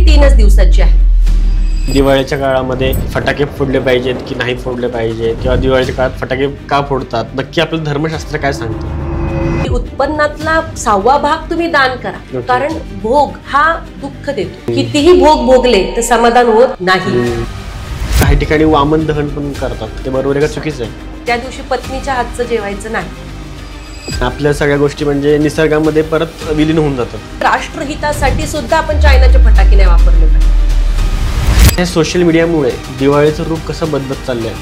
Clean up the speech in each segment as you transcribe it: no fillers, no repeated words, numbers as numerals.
ती 3च दिवसाची आहे. दिवाळीच्या काळामध्ये फटाके फोडले पाहिजेत की नाही फोडले पाहिजेत, किंवा दिवाळीच्या काळात फटाके का फोडतात, नक्की आपलं धर्मशास्त्र काय सांगतं? उत्पन्नातला 6वा भाग तुम्ही दान करा, कारण भोग हा दुःख देतो. कितीही भोग भोगले तर समाधान होत नाही. काही ठिकाणी वामन दहन पण करतात, ते बरोबर आहे का चुकीचं आहे? त्या दिवशी पत्नीच्या हातचं जेवायचं नाही. आपल्या सगळ्या गोष्टी म्हणजे निसर्गामध्ये परत विलीन होऊन जातात. राष्ट्रहितासाठी सुद्धा आपण चायनाचे फटाके नाही वापरले पाहिजे. हे सोशल मीडियामुळे दिवाळीचं रूप कसं बदलत चाललंय?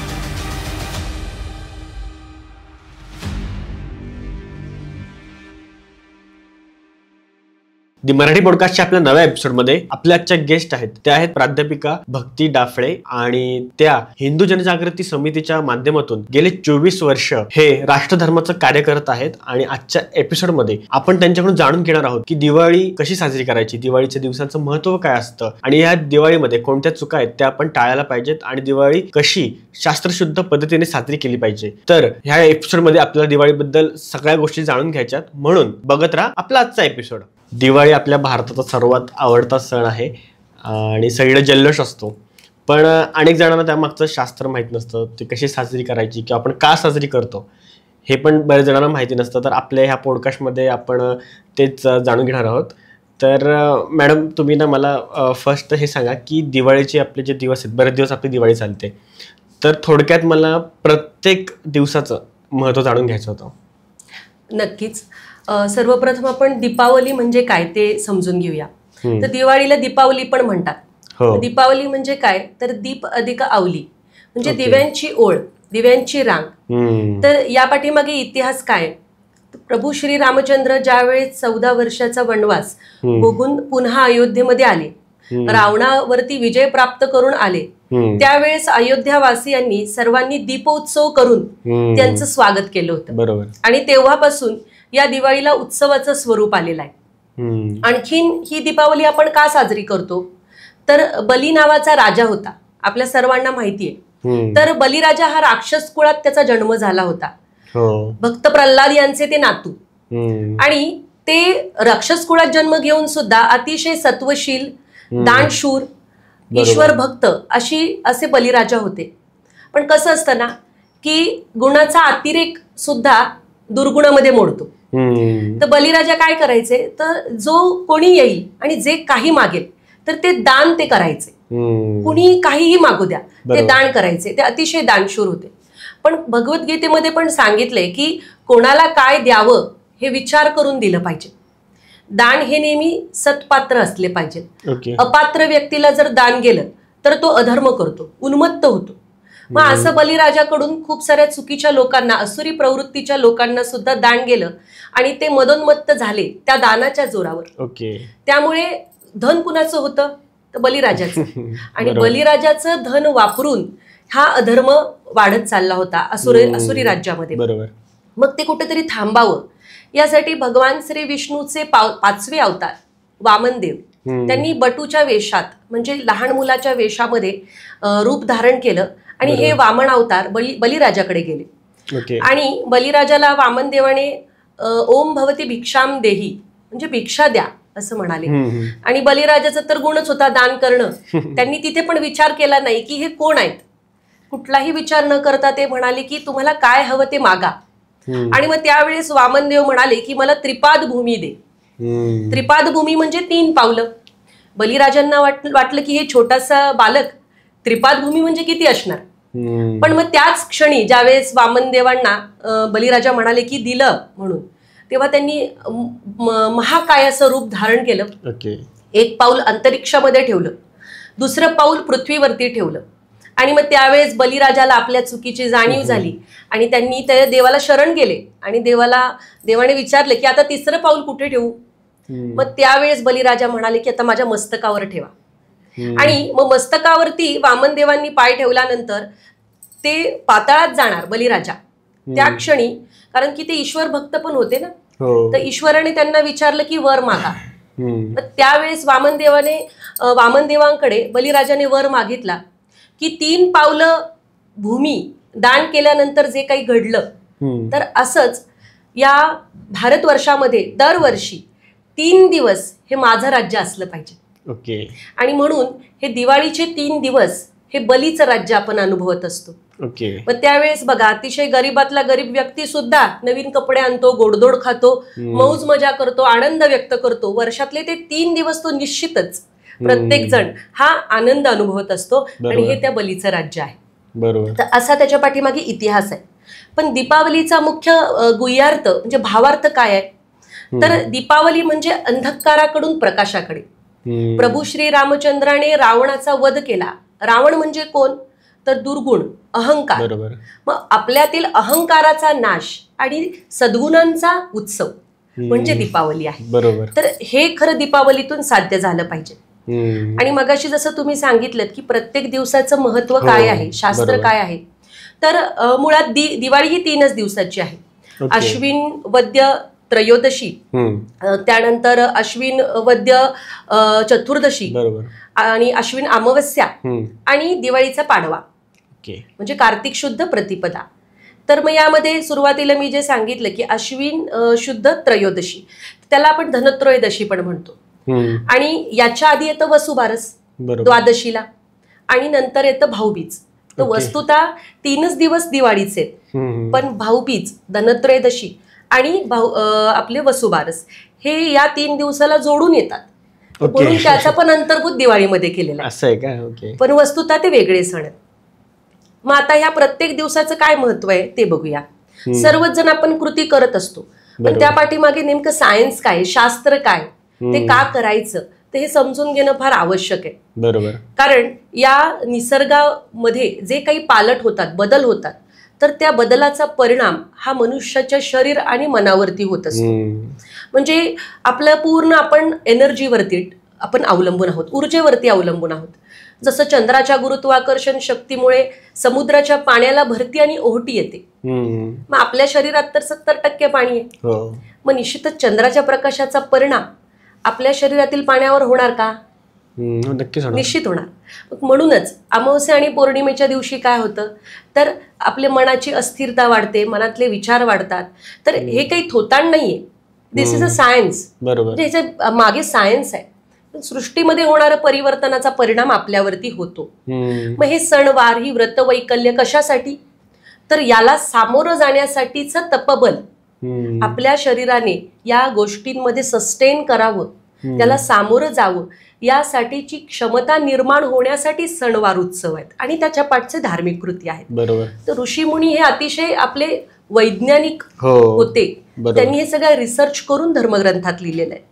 दी मराठी पॉडकास्टच्या आपल्या नव्या एपिसोडमध्ये आपल्या आजच्या गेस्ट आहेत, त्या आहेत प्राध्यापिका भक्ती डाफळे, आणि त्या हिंदू जनजागृती समितीच्या माध्यमातून गेले 24 वर्ष हे राष्ट्रधर्माचं कार्य करत आहेत. आणि आजच्या एपिसोडमध्ये आपण त्यांच्याकडून जाणून घेणार आहोत की दिवाळी कशी साजरी करायची, दिवाळीच्या दिवसाचं महत्त्व काय असतं, आणि या दिवाळीमध्ये कोणत्या चुका आहेत त्या आपण टाळायला पाहिजेत, आणि दिवाळी कशी शास्त्रशुद्ध पद्धतीने साजरी केली पाहिजे. तर ह्या एपिसोडमध्ये आपल्याला दिवाळीबद्दल सगळ्या गोष्टी जाणून घ्यायच्यात, म्हणून बघत राहा आपला आजचा एपिसोड. दिवाळी आपल्या भारताचा सर्वात आवडता सण आहे आणि सगळीकडे जल्लोष असतो, पण अनेक जणांना त्यामागचं शास्त्र माहीत नसतं, ती कशी साजरी करायची किंवा आपण का साजरी करतो हे पण बऱ्याच जणांना माहिती नसतं. तर आपल्या ह्या पॉडकास्टमध्ये आपण तेच जाणून घेणार आहोत. तर मॅडम, तुम्ही ना मला फर्स्ट हे सांगा की दिवाळीचे आपले जे दिवस आहेत, बरेच दिवस आपली दिवाळी चालते, तर थोडक्यात मला प्रत्येक दिवसाचं महत्त्व जाणून घ्यायचं होतं. नक्कीच. सर्वप्रथम आपण दीपावली म्हणजे काय ते समजून घेऊया. तर दिवाळीला दीपावली पण म्हणतात. दीपावली म्हणजे काय, तर दीप अधिक आवली म्हणजे दिव्यांची ओळ, दिव्यांची रांग. तर या पाठीमागे इतिहास काय, प्रभू श्री रामचंद्र ज्यावेळेस 14 वर्षाचा वनवास भोगून पुन्हा अयोध्येमध्ये आले, रावणावरती विजय प्राप्त करून आले, त्यावेळेस अयोध्यावासियांनी सर्वांनी दीपोत्सव करून त्यांचं स्वागत केलं होतं. बरोबर. आणि तेव्हापासून या दिवाळीला उत्सवाचं स्वरूप आलेलं आहे. आणखीन ही दीपावली आपण का साजरी करतो, तर बली नावाचा राजा होता, आपल्या सर्वांना माहिती आहे. तर बलिराजा हा राक्षस कुळात त्याचा जन्म झाला होता. भक्त प्रल्हाद यांचे ते नातू, आणि ते राक्षस कुळात जन्म घेऊन सुद्धा अतिशय सत्वशील, दानशूर, ईश्वर भक्त असे बलिराजा होते. पण कसं असतं ना की गुणाचा अतिरेक सुद्धा दुर्गुणामध्ये मोडतो. तर बलिराजा काय करायचे, तर जो कोणी येईल आणि जे काही मागेल तर ते दान ते करायचे. कुणी काहीही मागू द्या, ते दान करायचे. ते अतिशय दानशूर होते. पण भगवद्गीतेमध्ये पण सांगितलंय की कोणाला काय द्यावं हे विचार करून दिलं पाहिजे. दान हे नेहमी सत्पात्र असले पाहिजे. अपात्र व्यक्तीला जर दान गेलं तर तो अधर्म करतो, उन्मत्त होतो. मग असं बलिराजाकडून खूप साऱ्या चुकीच्या लोकांना, असुरी प्रवृत्तीच्या लोकांना सुद्धा दान गेलं आणि ते मदोन्मत्त झाले त्या दानाच्या जोरावर. त्यामुळे धन कुणाचं होतं, तर बलिराजाचं. आणि बलिराजाचं धन वापरून हा अधर्म वाढत चालला होता असुरी राज्यामध्ये. मग ते कुठेतरी थांबावं यासाठी भगवान श्री विष्णूचे 5वे अवतार वामनदेव, त्यांनी बटूच्या वेशात म्हणजे लहान मुलाच्या वेशामध्ये रूप धारण केलं आणि हे वामन अवतार बलिराजाकडे गेले. आणि बलिराजाला वामनदेवाने ओम भवती भिक्षाम देही म्हणजे भिक्षा द्या असं म्हणाले. आणि बलिराजाचा तर गुणच होता दान करणं. त्यांनी तिथे पण विचार केला नाही की हे कोण आहेत, कुठलाही विचार न करता ते म्हणाले की तुम्हाला काय हवं ते मागा. आणि मग त्यावेळेस वामनदेव म्हणाले की मला त्रिपाद भूमी दे. त्रिपाद भूमी म्हणजे 3 पावलं. बलिराजांना वाटलं की हे छोटासा बालक, त्रिपाद भूमी म्हणजे किती असणार. पण मग त्याच क्षणी ज्यावेळेस वामनदेवांना बलिराजा म्हणाले की दिलं म्हणून, तेव्हा त्यांनी महाकायाचं रूप धारण केलं. 1 पाऊल अंतरिक्षामध्ये ठेवलं, दुसरं पाऊल पृथ्वीवरती ठेवलं. आणि मग त्यावेळेस बलिराजाला आपल्या चुकीची जाणीव झाली आणि त्यांनी त्या देवाला शरण गेले. आणि देवाने विचारले की आता 3रं पाऊल कुठे ठेवू. मग त्यावेळेस बलिराजा म्हणाले की आता माझ्या मस्तकावर ठेवा. आणि मग मस्तकावरती वामनदेवांनी पाय ठेवल्यानंतर ते पाताळात जाणार बलिराजा त्या क्षणी, कारण की ते ईश्वर भक्त पण होते ना. तर ईश्वराने त्यांना विचारलं की वर मागा. त्यावेळेस वामनदेवांकडे बलिराजाने वर मागितला की 3 पावलं भूमी दान केल्यानंतर जे काही घडलं, तर असंच या भारतवर्षामध्ये दरवर्षी 3 दिवस हे माझं राज्य असलं पाहिजे. ओके. आणि म्हणून हे दिवाळीचे 3 दिवस हे बलीचं राज्य आपण अनुभवत असतो. ओके. मग त्यावेळेस बघा, अतिशय गरीबातला गरीब व्यक्ती सुद्धा नवीन कपडे आणतो, गोडधोड खातो, मौज मजा करतो, आनंद व्यक्त करतो. वर्षातले ते 3 दिवस तो निश्चितच प्रत्येक जण हा आनंद अनुभवत असतो आणि हे त्या बलीचं राज्य आहे. बरोबर. तर असा त्याच्या पाठीमागे इतिहास आहे. पण दीपावलीचा मुख्य गुह्यार्थ म्हणजे भावार्थ काय आहे, तर दीपावली म्हणजे अंधकाराकडून प्रकाशाकडे. प्रभू श्री रामचंद्राने रावणाचा वध केला. रावण म्हणजे कोण, तर दुर्गुण, अहंकार. बरोबर. मग आपल्यातील अहंकाराचा नाश आणि सद्गुणांचा उत्सव म्हणजे दीपावली आहे. बरोबर. तर हे खरं दीपावलीतून साध्य झालं पाहिजे. आणि मगाशी जसं तुम्ही सांगितलं की प्रत्येक दिवसाचं महत्व काय आहे, शास्त्र काय आहे, तर मुळात दिवाळी ही 3च दिवसाची आहे. अश्विन वद्य त्रयोदशी, त्यानंतर अश्विन वद्य चतुर्दशी, आणि अश्विन अमावस्या, आणि दिवाळीचा पाडवा म्हणजे कार्तिक शुद्ध प्रतिपदा. तर मग यामध्ये सुरुवातीला मी जे सांगितलं की अश्विन शुद्ध त्रयोदशी, त्याला आपण धनत्रयोदशी पण म्हणतो. आणि याच्या आधी येतं वसुबारस द्वादशीला, आणि नंतर येतं भाऊबीज. तर वस्तुतः 3च दिवस दिवाळीचे, पण भाऊबीज, धनत्रयोदशी आणि आपले वसुबारस हे या 3 दिवसाला जोडून येतात. म्हणून त्याचा पण अंतर्भूत दिवाळीमध्ये केलेला आहे. पण वस्तुतः ते वेगळे सण आहेत. मग आता ह्या प्रत्येक दिवसाचं काय महत्व आहे ते बघूया. सर्वच जण आपण कृती करत असतो, पण त्या पाठीमागे नेमकं सायन्स काय, शास्त्र काय, ते का करायचं, ते हे समजून घेणं फार आवश्यक आहे. बरोबर. कारण या निसर्गामध्ये जे काही पालट होतात, बदल होतात, तर त्या बदलाचा परिणाम हा मनुष्याच्या शरीर आणि मनावरती होत असतो. म्हणजे आपलं पूर्ण आपण एनर्जीवरती आपण अवलंबून आहोत, ऊर्जेवरती अवलंबून आहोत. जसं चंद्राच्या गुरुत्वाकर्षण शक्तीमुळे समुद्राच्या पाण्याला भरती आणि ओहटी येते, मग आपल्या शरीरात तर 70% पाणी आहे. मग निश्चितच चंद्राच्या प्रकाशाचा परिणाम आपल्या शरीरातील पाण्यावर होणार का? निश्चित होणार. म्हणूनच अमावस्या आणि पौर्णिमेच्या दिवशी काय होतं, तर आपल्या मनाची अस्थिरता वाढते, मनातले विचार वाढतात. तर हे काही थोतांड नाहीये, दिस इज अ सायन्स. बरोबर. ह्याच्या मागे सायन्स आहे. सृष्टीमध्ये होणारा परिवर्तनाचा परिणाम आपल्यावरती होतो. मग हे सणवार, ही व्रत वैकल्य कशासाठी, तर याला सामोरं जाण्यासाठीचं तपबल आपल्या शरीराने या गोष्टींमध्ये सस्टेन करावं, त्याला सामोरं जावं, यासाठीची क्षमता निर्माण होण्यासाठी सणवार उत्सव आहेत आणि त्याच्या पाठचे धार्मिक कृती आहेत. बरोबर. तर ऋषीमुनी हे अतिशय आपले वैज्ञानिक होते. त्यांनी हे सगळं रिसर्च करून धर्मग्रंथात लिहिलेलं आहे.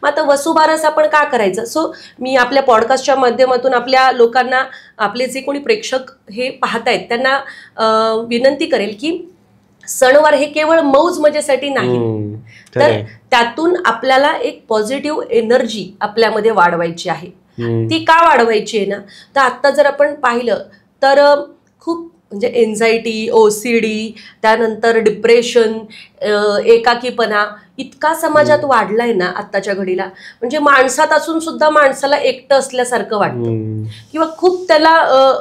मग आता वसुबारस आपण का करायचं, सो मी आपल्या पॉडकास्टच्या माध्यमातून आपल्या लोकांना, आपले जे कोणी प्रेक्षक हे पाहतायत त्यांना विनंती करेल की सणवार हे केवळ मौज मजेसाठी नाही, तर त्यातून आपल्याला एक पॉझिटिव्ह एनर्जी आपल्यामध्ये वाढवायची आहे. ती का वाढवायची आहे ना, तर आता जर आपण पाहिलं तर खूप म्हणजे एन्झायटी, ओसीडी, त्यानंतर डिप्रेशन, एकाकीपणा इतका समाजात वाढलाय ना आत्ताच्या घडीला. म्हणजे माणसात असून सुद्धा माणसाला एकटं असल्यासारखं वाटतं, किंवा खूप त्याला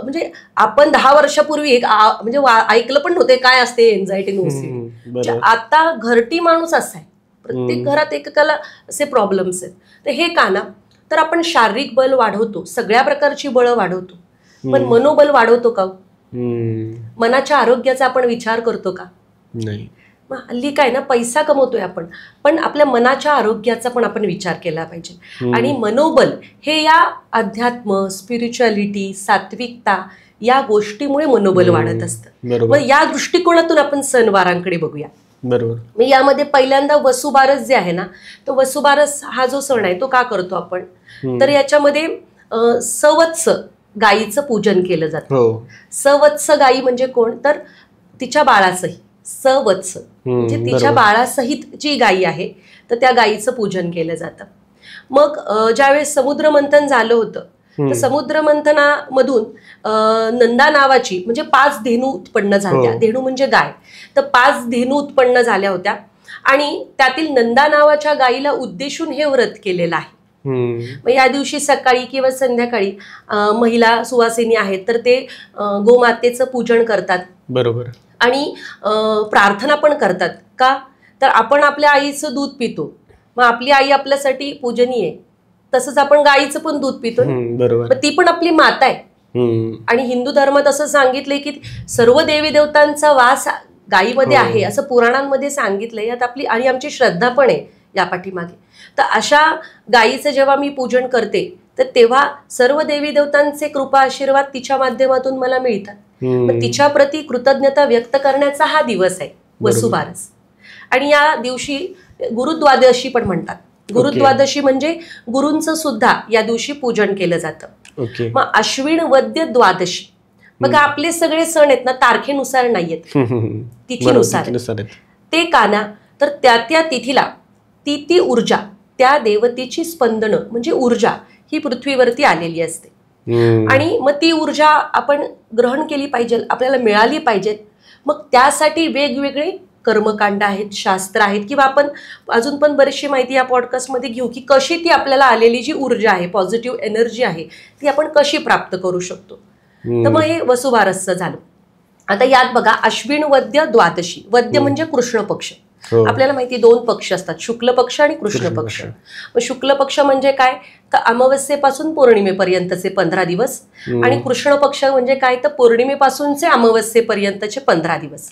म्हणजे आपण 10 वर्षापूर्वी म्हणजे ऐकलं पण नव्हते काय असते एन्झायटी, ओसीडी. आता घरटी माणूस असा आहे, प्रत्येक घरात एकेकाला असे प्रॉब्लेम्स आहेत. तर हे का ना, तर आपण शारीरिक बल वाढवतो, सगळ्या प्रकारची बळ वाढवतो, पण मनोबल वाढवतो का? मनाच्या आरोग्याचा आपण विचार करतो का? नाही. मग हल्ली काय ना, पैसा कमवतोय आपण, पण आपल्या मनाच्या आरोग्याचा पण आपण विचार केला पाहिजे. आणि मनोबल हे या अध्यात्म, स्पिरिच्युअलिटी, सात्विकता या गोष्टीमुळे मनोबल वाढत असतं. मग या दृष्टिकोनातून आपण सणवारांकडे बघूया. बरोबर. मग यामध्ये पहिल्यांदा वसुबारस जे आहे ना, तो वसुबारस हा जो सण आहे तो का करतो आपण, तर याच्यामध्ये सवत्स गायीचं पूजन केलं जातं. सवत्स गायी म्हणजे कोण, तर तिच्या बाळासहित, सवत्स म्हणजे तिच्या बाळासहित जी गायी आहे तर त्या गायीचं पूजन केलं जातं. मग ज्यावेळेस समुद्र मंथन झालं होतं, तर समुद्र मंथनामधून नंदा नावाची म्हणजे 5 धेनू उत्पन्न झाल्या. धेनू म्हणजे गाय. तर 5 धेनू उत्पन्न झाल्या होत्या आणि त्यातील नंदा नावाच्या गायीला उद्देशून हे व्रत केलेलं आहे. मग या दिवशी सकाळी किंवा संध्याकाळी महिला सुवासिनी आहेत तर ते गोमातेचं पूजन करतात. बरोबर. आणि प्रार्थना पण करतात. का, तर आपण आपल्या आईचं दूध पितो, मग आपली आई आपल्यासाठी पूजनीय आहे. तसंच आपण गाईचं पण दूध पितो, बरोबर, ती पण आपली माता आहे. आणि हिंदू धर्मात असं सांगितलंय की सर्व देवी देवतांचा वास गायीमध्ये आहे असं पुराणांमध्ये सांगितलंय. यात आपली आणि आमची श्रद्धा पण आहे या पाठीमागे. तर अशा गायीचं जेव्हा मी पूजन करते तर तेव्हा सर्व देवी देवतांचे कृपा आशीर्वाद तिच्या माध्यमातून मला मिळतात. मग तिच्या प्रती कृतज्ञता व्यक्त करण्याचा हा दिवस आहे वसुबारस. आणि या दिवशी गुरुद्वादशी पण म्हणतात. गुरुद्वादशी म्हणजे गुरूंचं सुद्धा या दिवशी पूजन केलं जातं. मग अश्विन वद्य द्वादशी, बघा आपले सगळे सण आहेत ना तारखेनुसार नाहीयेत, तिथीनुसार. ते काना तर त्या तिथीला ती ऊर्जा, त्या देवतेची स्पंदनं म्हणजे ऊर्जा ही पृथ्वीवरती आलेली असते. आणि मग ती ऊर्जा आपण ग्रहण केली पाहिजे, आपल्याला मिळाली पाहिजेत. मग त्यासाठी वेगवेगळे कर्मकांड आहेत, शास्त्र आहेत, किंवा आपण अजून पण बरीचशी माहिती या पॉडकास्टमध्ये घेऊ की कशी ती आपल्याला आलेली जी ऊर्जा आहे, पॉझिटिव्ह एनर्जी आहे, ती आपण कशी प्राप्त करू शकतो. तर मग हे वसुबारसचं झालं. आता यात बघा अश्विन वद्य द्वादशी. वद्य म्हणजे कृष्ण पक्ष. आपल्याला माहिती 2 पक्ष असतात, शुक्ल पक्ष आणि कृष्ण पक्ष. मग शुक्ल पक्ष म्हणजे काय तर अमावस्येपासून पौर्णिमेपर्यंतचे 15 दिवस, आणि कृष्ण पक्ष म्हणजे काय तर पौर्णिमेपासूनचे अमावस्येपर्यंतचे 15 दिवस.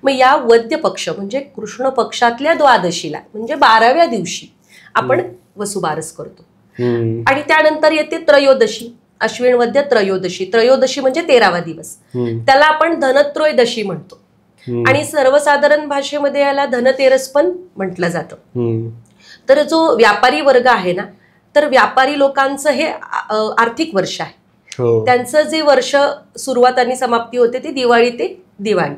मग या वद्य पक्ष म्हणजे कृष्ण पक्षातल्या द्वादशीला म्हणजे 12व्या दिवशी आपण वसुबारस करतो. आणि त्यानंतर येते त्रयोदशी, अश्विन वद्य त्रयोदशी. त्रयोदशी म्हणजे 13वा दिवस, त्याला आपण धनत्रयोदशी म्हणतो. आणि सर्वसाधारण भाषेमध्ये याला धनतेरस पण म्हटलं जातं. तर जो व्यापारी वर्ग आहे ना, तर व्यापारी लोकांचं हे आर्थिक वर्ष आहे. त्यांचं जे वर्ष सुरुवात आणि समाप्ती होते ती दिवाळी ते दिवाळी.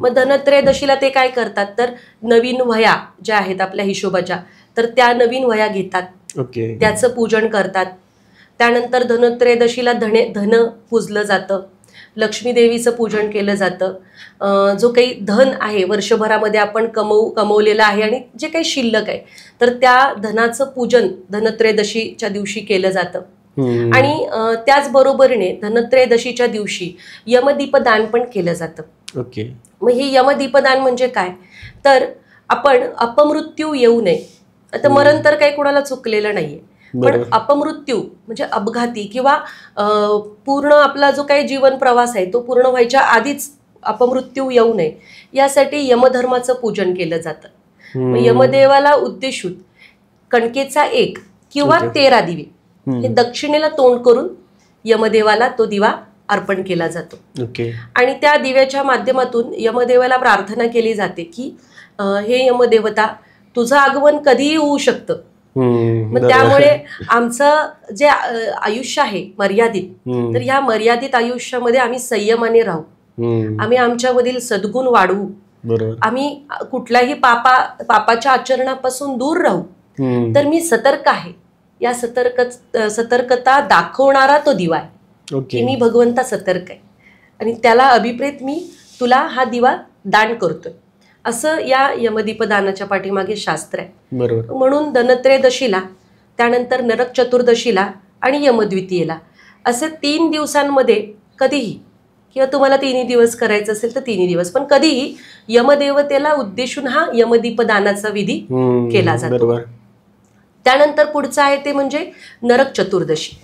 मग धनत्रयोदशीला ते काय करतात तर नवीन वह्या ज्या आहेत आपल्या हिशोबाच्या, तर त्या नवीन वह्या घेतात, त्याचं पूजन करतात. त्यानंतर धनत्रयोदशीला धन पूजलं जातं, लक्ष्मी देवीचं पूजन केलं जातं. जो काही धन आहे वर्षभरामध्ये आपण कमवलेलं आहे आणि जे काही शिल्लक आहे तर त्या धनाचं पूजन धनत्रयोदशीच्या दिवशी केलं जातं. आणि त्याचबरोबरीने धनत्रयोदशीच्या दिवशी यमदीपदान पण केलं जातं. मग हे यमदीपदान म्हणजे काय तर आपण अपमृत्यू येऊ नये. आता मरण तर काही कोणाला चुकलेलं नाहीये, पण अपमृत्यू म्हणजे अपघाती किंवा पूर्ण आपला जो काही जीवन प्रवास आहे तो पूर्ण व्हायच्या आधीच अपमृत्यू येऊ नये यासाठी यमधर्माचं पूजन केलं जातं. यमदेवाला उद्देशून कणकेचा 1 किंवा 13 दिवे हे दक्षिणेला तोंड करून यमदेवाला तो दिवा अर्पण केला जातो. आणि त्या दिव्याच्या माध्यमातून यमदेवाला प्रार्थना केली जाते की हे यमदेवता तुझं आगमन कधीही होऊ शकतं. मग त्यामुळे आमचं जे आयुष्य आहे मर्यादित, तर ह्या मर्यादित आयुष्यामध्ये आम्ही संयमाने राहू, आम्ही आमच्यामधील सद्गुण वाढवू, आम्ही कुठल्याही पापाच्या आचरणापासून दूर राहू. तर मी सतर्क आहे. या सतर्कता दाखवणारा तो दिवा आहे की मी भगवंता सतर्क आहे आणि त्याला अभिप्रेत मी तुला हा दिवा दान करतोय, असं या यमदीपदानाच्या पाठीमागे शास्त्र आहे. म्हणून धनत्रयोदशीला, त्यानंतर नरक चतुर्दशीला आणि यमद्वितीयेला असे 3 दिवसांमध्ये कधीही, किंवा तुम्हाला 3 दिवस करायचं असेल तर 3 दिवस, पण कधीही यमदेवतेला उद्देशून हा यमदीपदानाचा विधी केला जातो. त्यानंतर पुढचं आहे ते म्हणजे नरक चतुर्दशी.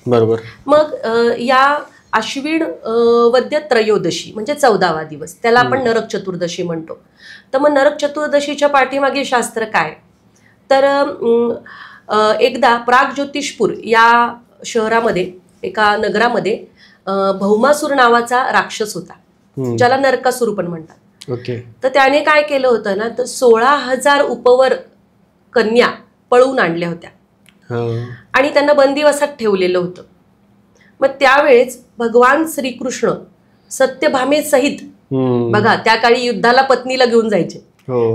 मग या अश्विन वद्य त्रयोदशी म्हणजे 14वा दिवस, त्याला आपण नरक चतुर्दशी म्हणतो. तर मग नरक चतुर्दशीच्या पाठीमागे शास्त्र काय तर एकदा प्रागज्योतिषपूर या शहरामध्ये, एका नगरामध्ये भौमासूर नावाचा राक्षस होता, ज्याला नरकासूर पण म्हणतात. तर त्याने काय केलं होतं ना तर 16,000 उपवर कन्या पळवून आणल्या होत्या आणि त्यांना बंदिवासात ठेवलेलं होतं. मग त्यावेळेस भगवान श्रीकृष्ण सत्यभामेसहित, बघा त्या काळी युद्धाला पत्नीला घेऊन जायचे,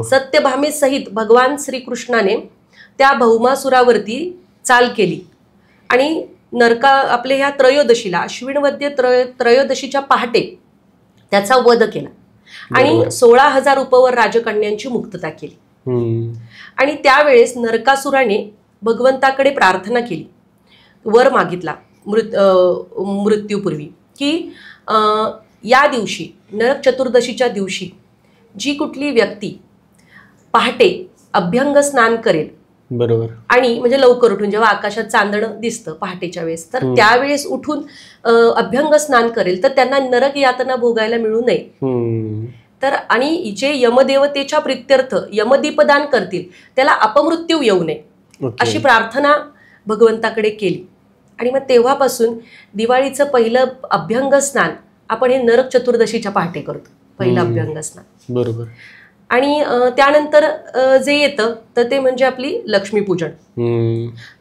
सत्यभामेसहित भगवान श्रीकृष्णाने त्या भौमासुरावरती चाल केली आणि आपले ह्या त्रयोदशीला, अश्विन वद्य त्रयोदशीच्या पहाटे त्याचा वध केला आणि 16,000 उपवर राजकन्यांची मुक्तता केली. आणि त्यावेळेस नरकासुराने भगवंताकडे प्रार्थना केली, वर मागितला मृत्यूपूर्वी की या दिवशी नरक चतुर्दशीच्या दिवशी जी कुठली व्यक्ती पहाटे अभ्यंग स्नान करेल बरोबर. आणि म्हणजे लवकर उठून जेव्हा आकाशात चांदणं दिसतं पहाटेच्या वेळेस, तर त्यावेळेस उठून अभ्यंग स्नान करेल तर त्यांना नरक यातना भोगायला मिळू नये. तर आणि जे यमदेवतेच्या प्रित्यर्थ यमदीपदान करतील त्याला अपमृत्यू येऊ नये अशी प्रार्थना भगवंताकडे केली. आणि मग तेव्हापासून दिवाळीचं पहिलं अभ्यंग स्नान आपण हे नरक चतुर्दशीच्या पहाटे करतो, पहिलं अभ्यंग स्नान. बरोबर. आणि त्यानंतर जे येतं तर ते म्हणजे आपली लक्ष्मीपूजन.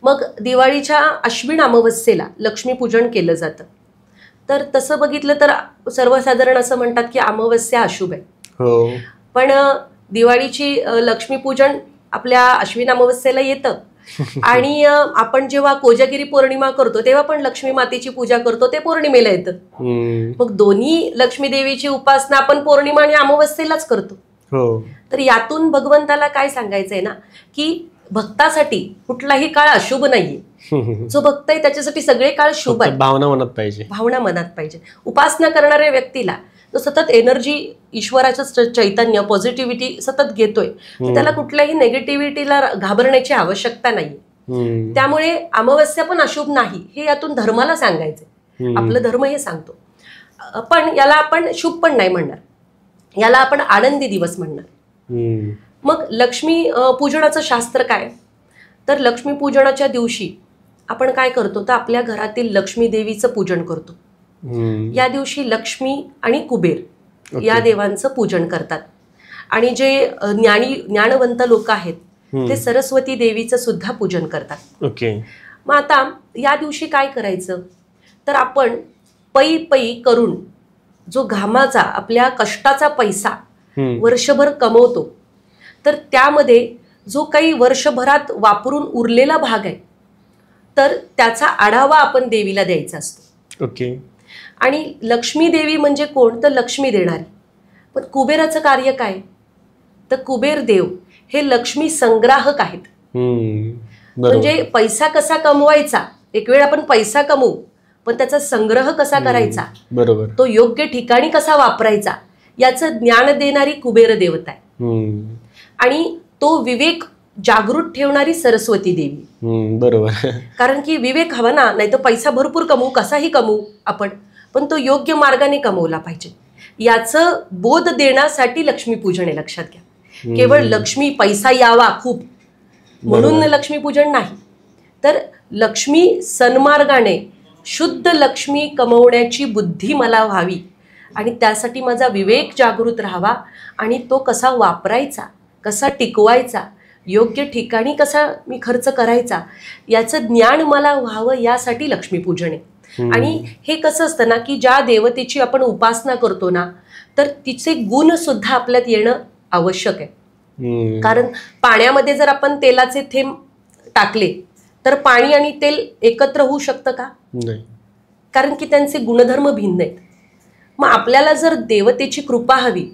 मग दिवाळीच्या अश्विन अमावस्येला लक्ष्मीपूजन केलं जातं. तर तसं बघितलं तर सर्वसाधारण असं म्हणतात की अमावस्या अशुभ आहे, पण दिवाळीची लक्ष्मीपूजन आपल्या अश्विन अमावस्येला येतं. आणि आपण जेव्हा कोजागिरी पौर्णिमा करतो तेव्हा पण लक्ष्मी मातेची पूजा करतो, ते पौर्णिमेला येतं. मग दोन्ही लक्ष्मी देवीची उपासना आपण पौर्णिमा आणि अमावस्येलाच करतो. तर यातून भगवंताला काय सांगायचंय ना, की भक्तासाठी कुठलाही काळ अशुभ नाहीये. जो भक्त आहे त्याच्यासाठी सगळे काळ शुभ आहे. भावना मनात पाहिजे, भावना मनात पाहिजे. उपासना करणाऱ्या व्यक्तीला जो सतत एनर्जी, ईश्वराचं चैतन्य, पॉझिटिव्हिटी सतत घेतोय, तर त्याला कुठल्याही नेगेटिव्हिटीला घाबरण्याची आवश्यकता नाहीये. त्यामुळे अमावस्या पण अशुभ नाही हे यातून धर्माला सांगायचंय. आपलं धर्म हे सांगतो. पण याला आपण शुभ पण नाही म्हणणार, याला आपण आनंदी दिवस म्हणणार. मग लक्ष्मी पूजनाचं शास्त्र काय, तर लक्ष्मी पूजनाच्या दिवशी आपण काय करतो तर आपल्या घरातील लक्ष्मी देवीचं पूजन करतो. या दिवशी लक्ष्मी आणि कुबेर या देवांचं पूजन करतात. आणि जे ज्ञानवंत लोक आहेत ते सरस्वती देवीचं सुद्धा पूजन करतात. मग आता या दिवशी काय करायचं तर आपण पै करून जो घामाचा, आपल्या कष्टाचा पैसा वर्षभर कमवतो, तर त्यामध्ये जो काही वर्षभरात वापरून उरलेला भाग आहे तर त्याचा आढावा आपण देवीला द्यायचा असतो. आणि लक्ष्मी देवी म्हणजे कोण तर लक्ष्मी देणारी. पण कुबेराचं कार्य काय, तर कुबेर देव हे लक्ष्मी संग्राहक आहेत. म्हणजे पैसा कसा कमवायचा, एक वेळ आपण पैसा कमवू पण त्याचा संग्रह कसा करायचा, बरोबर, तो योग्य ठिकाणी कसा वापरायचा याचं ज्ञान देणारी कुबेर देवता आहे. आणि तो विवेक जागृत ठेवणारी सरस्वती देवी. बरोबर. कारण की विवेक हवा ना, नाही तर पैसा भरपूर कमवू, कसाही कमवू आपण, पण तो योग्य मार्गाने कमवला पाहिजे. याचं बोध देण्यासाठी लक्ष्मीपूजन आहे, लक्षात घ्या. केवळ लक्ष्मी पैसा यावा खूप म्हणून लक्ष्मीपूजन नाही, तर लक्ष्मी सन्मार्गाने शुद्ध लक्ष्मी कमवण्याची बुद्धी मला व्हावी आणि त्यासाठी माझा विवेक जागृत राहावा आणि तो कसा वापरायचा, कसा टिकवायचा, योग्य ठिकाणी कसा मी खर्च करायचा याचं ज्ञान मला व्हावं, यासाठी लक्ष्मीपूजन आहे. आणि हे कसं असतं ना, की ज्या देवतेची आपण उपासना करतो ना, तर तिचे गुण सुद्धा आपल्यात येणं आवश्यक आहे. कारण पाण्यामध्ये जर आपण तेलाचे थेंब टाकले तर पाणी आणि तेल एकत्र होऊ शकतं का, नाही, कारण की त्यांचे गुणधर्म भिन्न आहेत. मग आपल्याला जर देवतेची कृपा हवी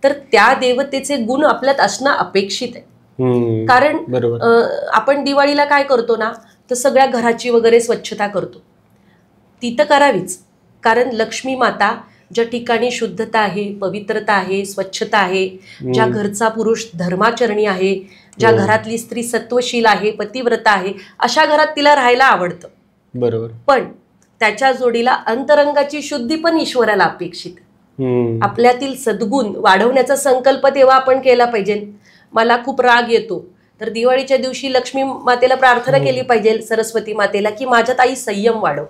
तर त्या देवतेचे गुण आपल्यात असणं अपेक्षित आहे. कारण आपण दिवाळीला काय करतो ना, तर सगळ्या घराची वगैरे स्वच्छता करतो. ती तर करावीच, कारण लक्ष्मी माता ज्या ठिकाणी शुद्धता आहे, पवित्रता आहे, स्वच्छता आहे, ज्या घरचा पुरुष धर्माचरणी आहे, ज्या घरातली स्त्री सत्वशील आहे, पतिव्रता आहे, अशा घरात तिला राहायला आवडतं. बरोबर. पण त्याच्या जोडीला अंतरंगाची शुद्धी पण ईश्वराला अपेक्षित. आपल्यातील सद्गुण वाढवण्याचा संकल्प तेव्हा आपण केला पाहिजे. मला खूप राग येतो तर दिवाळीच्या दिवशी लक्ष्मी मातेला प्रार्थना केली पाहिजे, सरस्वती मातेला, की माझ्यात आई संयम वाढव.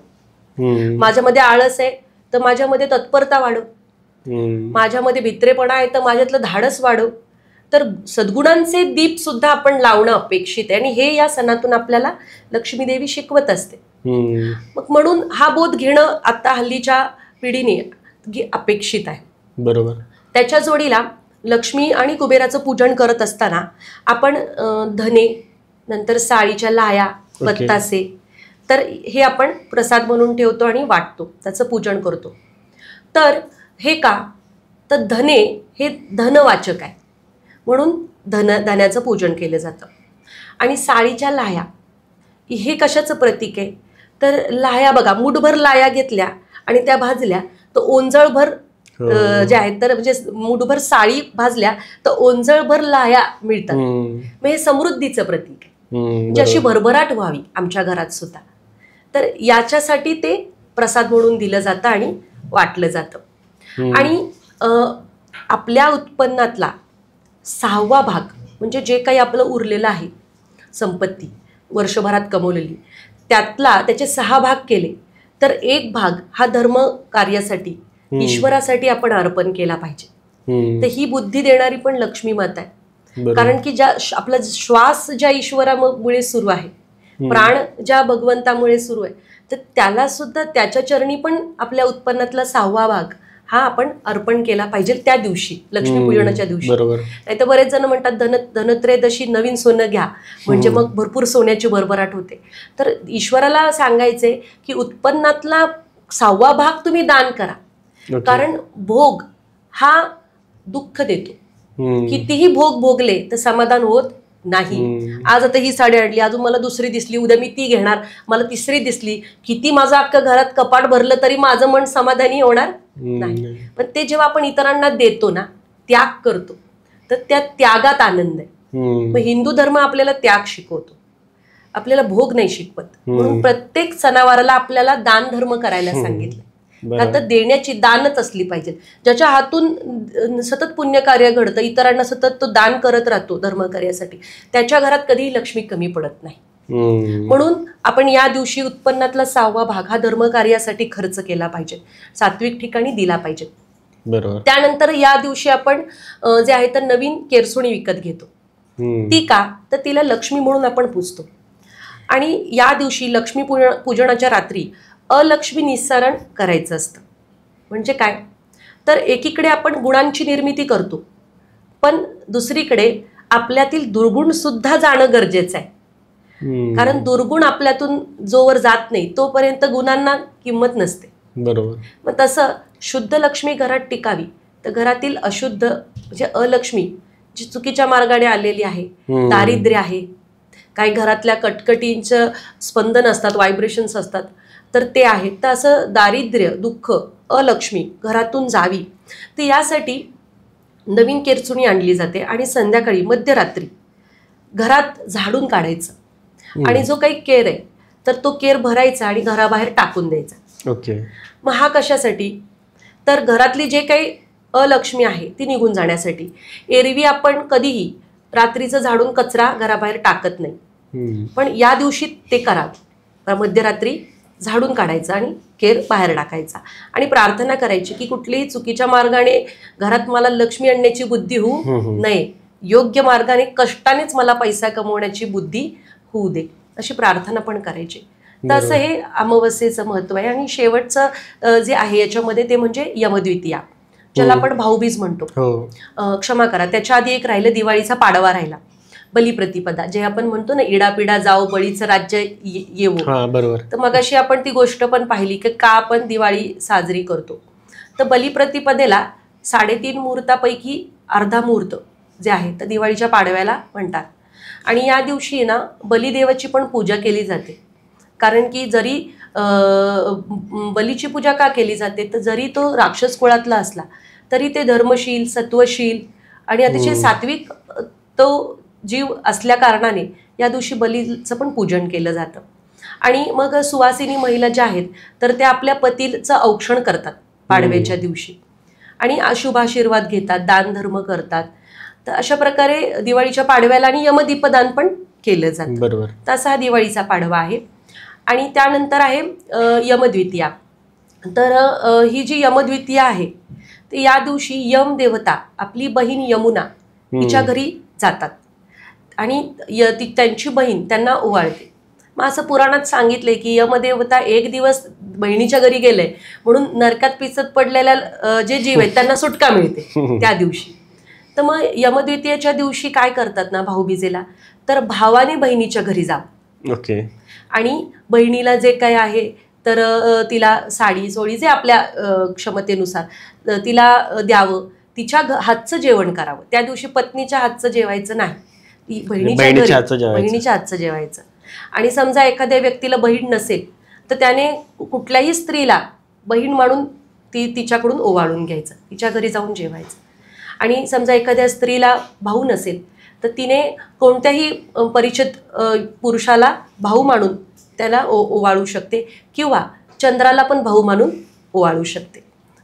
माझ्यामध्ये आळस आहे तर माझ्यामध्ये तत्परता वाढव. माझ्यामध्ये भित्रेपणा आहे तर माझ्यातलं धाडस वाढव. तर सद्गुणांचे दीप सुद्धा आपण लावणं अपेक्षित आहे आणि हे या सणातून आपल्याला लक्ष्मी देवी शिकवत असते. मग म्हणून हा बोध घेणं आता हल्लीच्या पिढीने अपेक्षित आहे. बरोबर. त्याच्या जोडीला लक्ष्मी आणि कुबेराचं पूजन करत असताना आपण धने, नंतर साळीच्या लाया, बत्तासे, तर हे आपण प्रसाद म्हणून ठेवतो आणि वाटतो, त्याचं पूजन करतो. तर हे का, तर धने हे धनवाचक आहे म्हणून धन्याचं पूजन केलं जातं. आणि साळीच्या लाया हे कशाचं प्रतीक आहे, तर लाया बघा, मुठभर लाया घेतल्या आणि त्या भाजल्या तर ओंजळभर ज्या आहेत, तर म्हणजे मुठभर साळी भाजल्या तर ओंजळभर लाया मिळतात. मग हे समृद्धीचं प्रतीक आहे. म्हणजे अशी भरभराट व्हावी आमच्या घरात सुद्धा. तर याच्यासाठी ते प्रसाद म्हणून दिलं जातं आणि वाटलं जातं. आणि आपल्या उत्पन्नातला 6वा भाग म्हणजे जे काही आपलं उरलेलं आहे संपत्ती वर्षभरात कमवलेली, त्याचे 6 भाग केले तर 1 भाग हा धर्म कार्यासाठी ईश्वरासाठी आपण अर्पण केला पाहिजे. तर ही बुद्धी देणारी पण लक्ष्मी माता आहे. कारण की आपला श्वास ज्या ईश्वरामुळे सुरू आहे, प्राण ज्या भगवंतामुळे सुरू आहे, तर त्याला सुद्धा त्याच्या चरणी पण आपल्या उत्पन्नातला 6वा भाग हा आपण अर्पण केला पाहिजे त्या दिवशी, लक्ष्मीपूजनाच्या दिवशी. नाही तर बरेच जण म्हणतात धनत्रयोदशी नवीन सोनं घ्या म्हणजे मग भरपूर सोन्याची भरभराट होते. तर ईश्वराला सांगायचे की उत्पन्नातला 6वा भाग तुम्ही दान करा. कारण भोग हा दुःख देतो. कितीही भोग भोगले तर समाधान होत नाही. आज आता ही साडी आणली, अजून मला दुसरी दिसली, उद्या मी ती घेणार, मला तिसरी दिसली, किती माझं अख्खं घरात कपाट भरलं तरी माझं मन समाधानी होणार नाही. पण ते जेव्हा आपण इतरांना देतो ना, त्याग करतो, तर त्या त्यागात आनंद आहे. मग हिंदू धर्म आपल्याला त्याग शिकवतो, आपल्याला भोग नाही शिकवत. म्हणून प्रत्येक सणावाराला आपल्याला दान धर्म करायला सांगितलं. आता देण्याची दानच असली पाहिजे. ज्याच्या हातून सतत पुण्यकार्य घडतं, इतरांना सतत तो दान करत राहतो धर्मकार्यासाठी, त्याच्या घरात कधीही लक्ष्मी कमी पडत नाही. म्हणून आपण या दिवशी उत्पन्नातला 6वा भाग हा धर्मकार्यासाठी खर्च केला पाहिजे, सात्विक ठिकाणी दिला पाहिजे. त्यानंतर या दिवशी आपण जे आहे तर नवीन केरसुणी विकत घेतो. ती का तर तिला लक्ष्मी म्हणून आपण पूजतो. आणि या दिवशी लक्ष्मी पूजनाच्या रात्री अलक्ष्मी निस्सारण करायचं असतं. म्हणजे काय तर एकीकडे आपण गुणांची निर्मिती करतो, पण दुसरीकडे आपल्यातील दुर्गुण सुद्धा जाणं गरजेचं आहे. कारण दुर्गुण आपल्यातून जोवर जात नाही तोपर्यंत गुणांना किंमत नसते. बरोबर. मग तसं शुद्ध लक्ष्मी घरात टिकावी तर घरातील अशुद्ध म्हणजे अलक्ष्मी जी चुकीच्या मार्गाने आलेली आहे, दारिद्र्य आहे, काही घरातल्या कटकटींचं स्पंदन असतात, व्हायब्रेशन्स असतात, तर ते आहे. तर असं दारिद्र्य, दुःख, अलक्ष्मी घरातून जावी, तर यासाठी नवीन केरसुणी आणली जाते आणि संध्याकाळी मध्यरात्री घरात झाडून काढायचं. आणि जो काही केर आहे तर तो केर भरायचा आणि घराबाहेर टाकून द्यायचा. मग हा कशासाठी तर घरातली जे काही अलक्ष्मी आहे ती निघून जाण्यासाठी. एरवी आपण कधीही रात्रीचं झाडून कचरा घराबाहेर टाकत नाही, पण या दिवशी ते करावं. मध्यरात्री झाडून काढायचं आणि केर बाहेर टाकायचा आणि प्रार्थना करायची की कुठलीही चुकीच्या मार्गाने घरात मला लक्ष्मी आणण्याची बुद्धी होऊ नये, योग्य मार्गाने कष्टानेच मला पैसा कमवण्याची बुद्धी होऊ दे, अशी प्रार्थना पण करायची. तर असं हे अमावस्येचं महत्व आहे. आणि शेवटचं जे आहे याच्यामध्ये ते म्हणजे यमद्वितीया, ज्याला आपण भाऊबीज म्हणतो. क्षमा करा, त्याच्या आधी एक राहिलं दिवाळीचा पाडवा राहिला, बलिप्रतिपदा, जे आपण म्हणतो ना इडापिडा जाओ बळीचं राज्य येवो. बरोबर. तर मगाशी आपण ती गोष्ट पण पाहिली की का आपण दिवाळी साजरी करतो. तर बलिप्रतिपदेला 3.5 मुहूर्तापैकी अर्धा मुहूर्त जे आहे तर दिवाळीच्या पाडव्याला म्हणतात. आणि या दिवशी ना बलिदेवाची पण पूजा केली जाते. कारण की जरी बलीची पूजा का केली जाते तर जरी तो राक्षस कुळातला असला तरी ते धर्मशील, सत्वशील आणि अतिशय सात्विक तो जीव असल्या कारणाने या दिवशी बलीचं पण पूजन केलं जातं. आणि मग सुवासिनी महिला ज्या आहेत तर त्या आपल्या पतीचं औक्षण करतात पाडव्याच्या दिवशी आणि शुभाशीर्वाद घेतात, दान धर्म करतात. तर अशा प्रकारे दिवाळीच्या पाडव्याला आणि यमदीपदान पण केलं जातं. बरोबर. तसा हा दिवाळीचा पाडवा आहे. आणि त्यानंतर आहे यमद्वितीया. तर ही जी यमद्वितीया आहे तर या दिवशी यम देवता आपली बहीण यमुना तिच्या घरी जातात आणि त्यांची बहीण त्यांना ओवाळते. मग असं पुराणात सांगितलंय की यमदेवता एक दिवस बहिणीच्या घरी गेले म्हणून नरकात पिचत पडलेल्या जे जीव आहेत त्यांना सुटका मिळते त्या दिवशी. तर मग यमद्वितीयेच्या दिवशी काय करतात ना भाऊबीजेला, तर भावाने बहिणीच्या घरी जावं आणि बहिणीला जे काय आहे तर तिला साडी सोळी जे आपल्या क्षमतेनुसार तिला द्यावं, तिच्या हातचं जेवण करावं. त्या दिवशी पत्नीच्या हातचं जेवायचं नाही, ती बहिणीच्या हातचं जेवायचं. आणि समजा एखाद्या व्यक्तीला बहीण नसेल तर त्याने कुठल्याही स्त्रीला बहीण मानून तिच्याकडून ओवाळून घ्यायचं, तिच्या घरी जाऊन जेवायचं. आणि समजा एखाद्या स्त्रीला भाऊ नसेल तर तिने कोणत्याही परिचित पुरुषाला भाऊ मानून त्याला ओवाळू शकते किंवा चंद्राला पण भाऊ मानून ओवाळू शकते.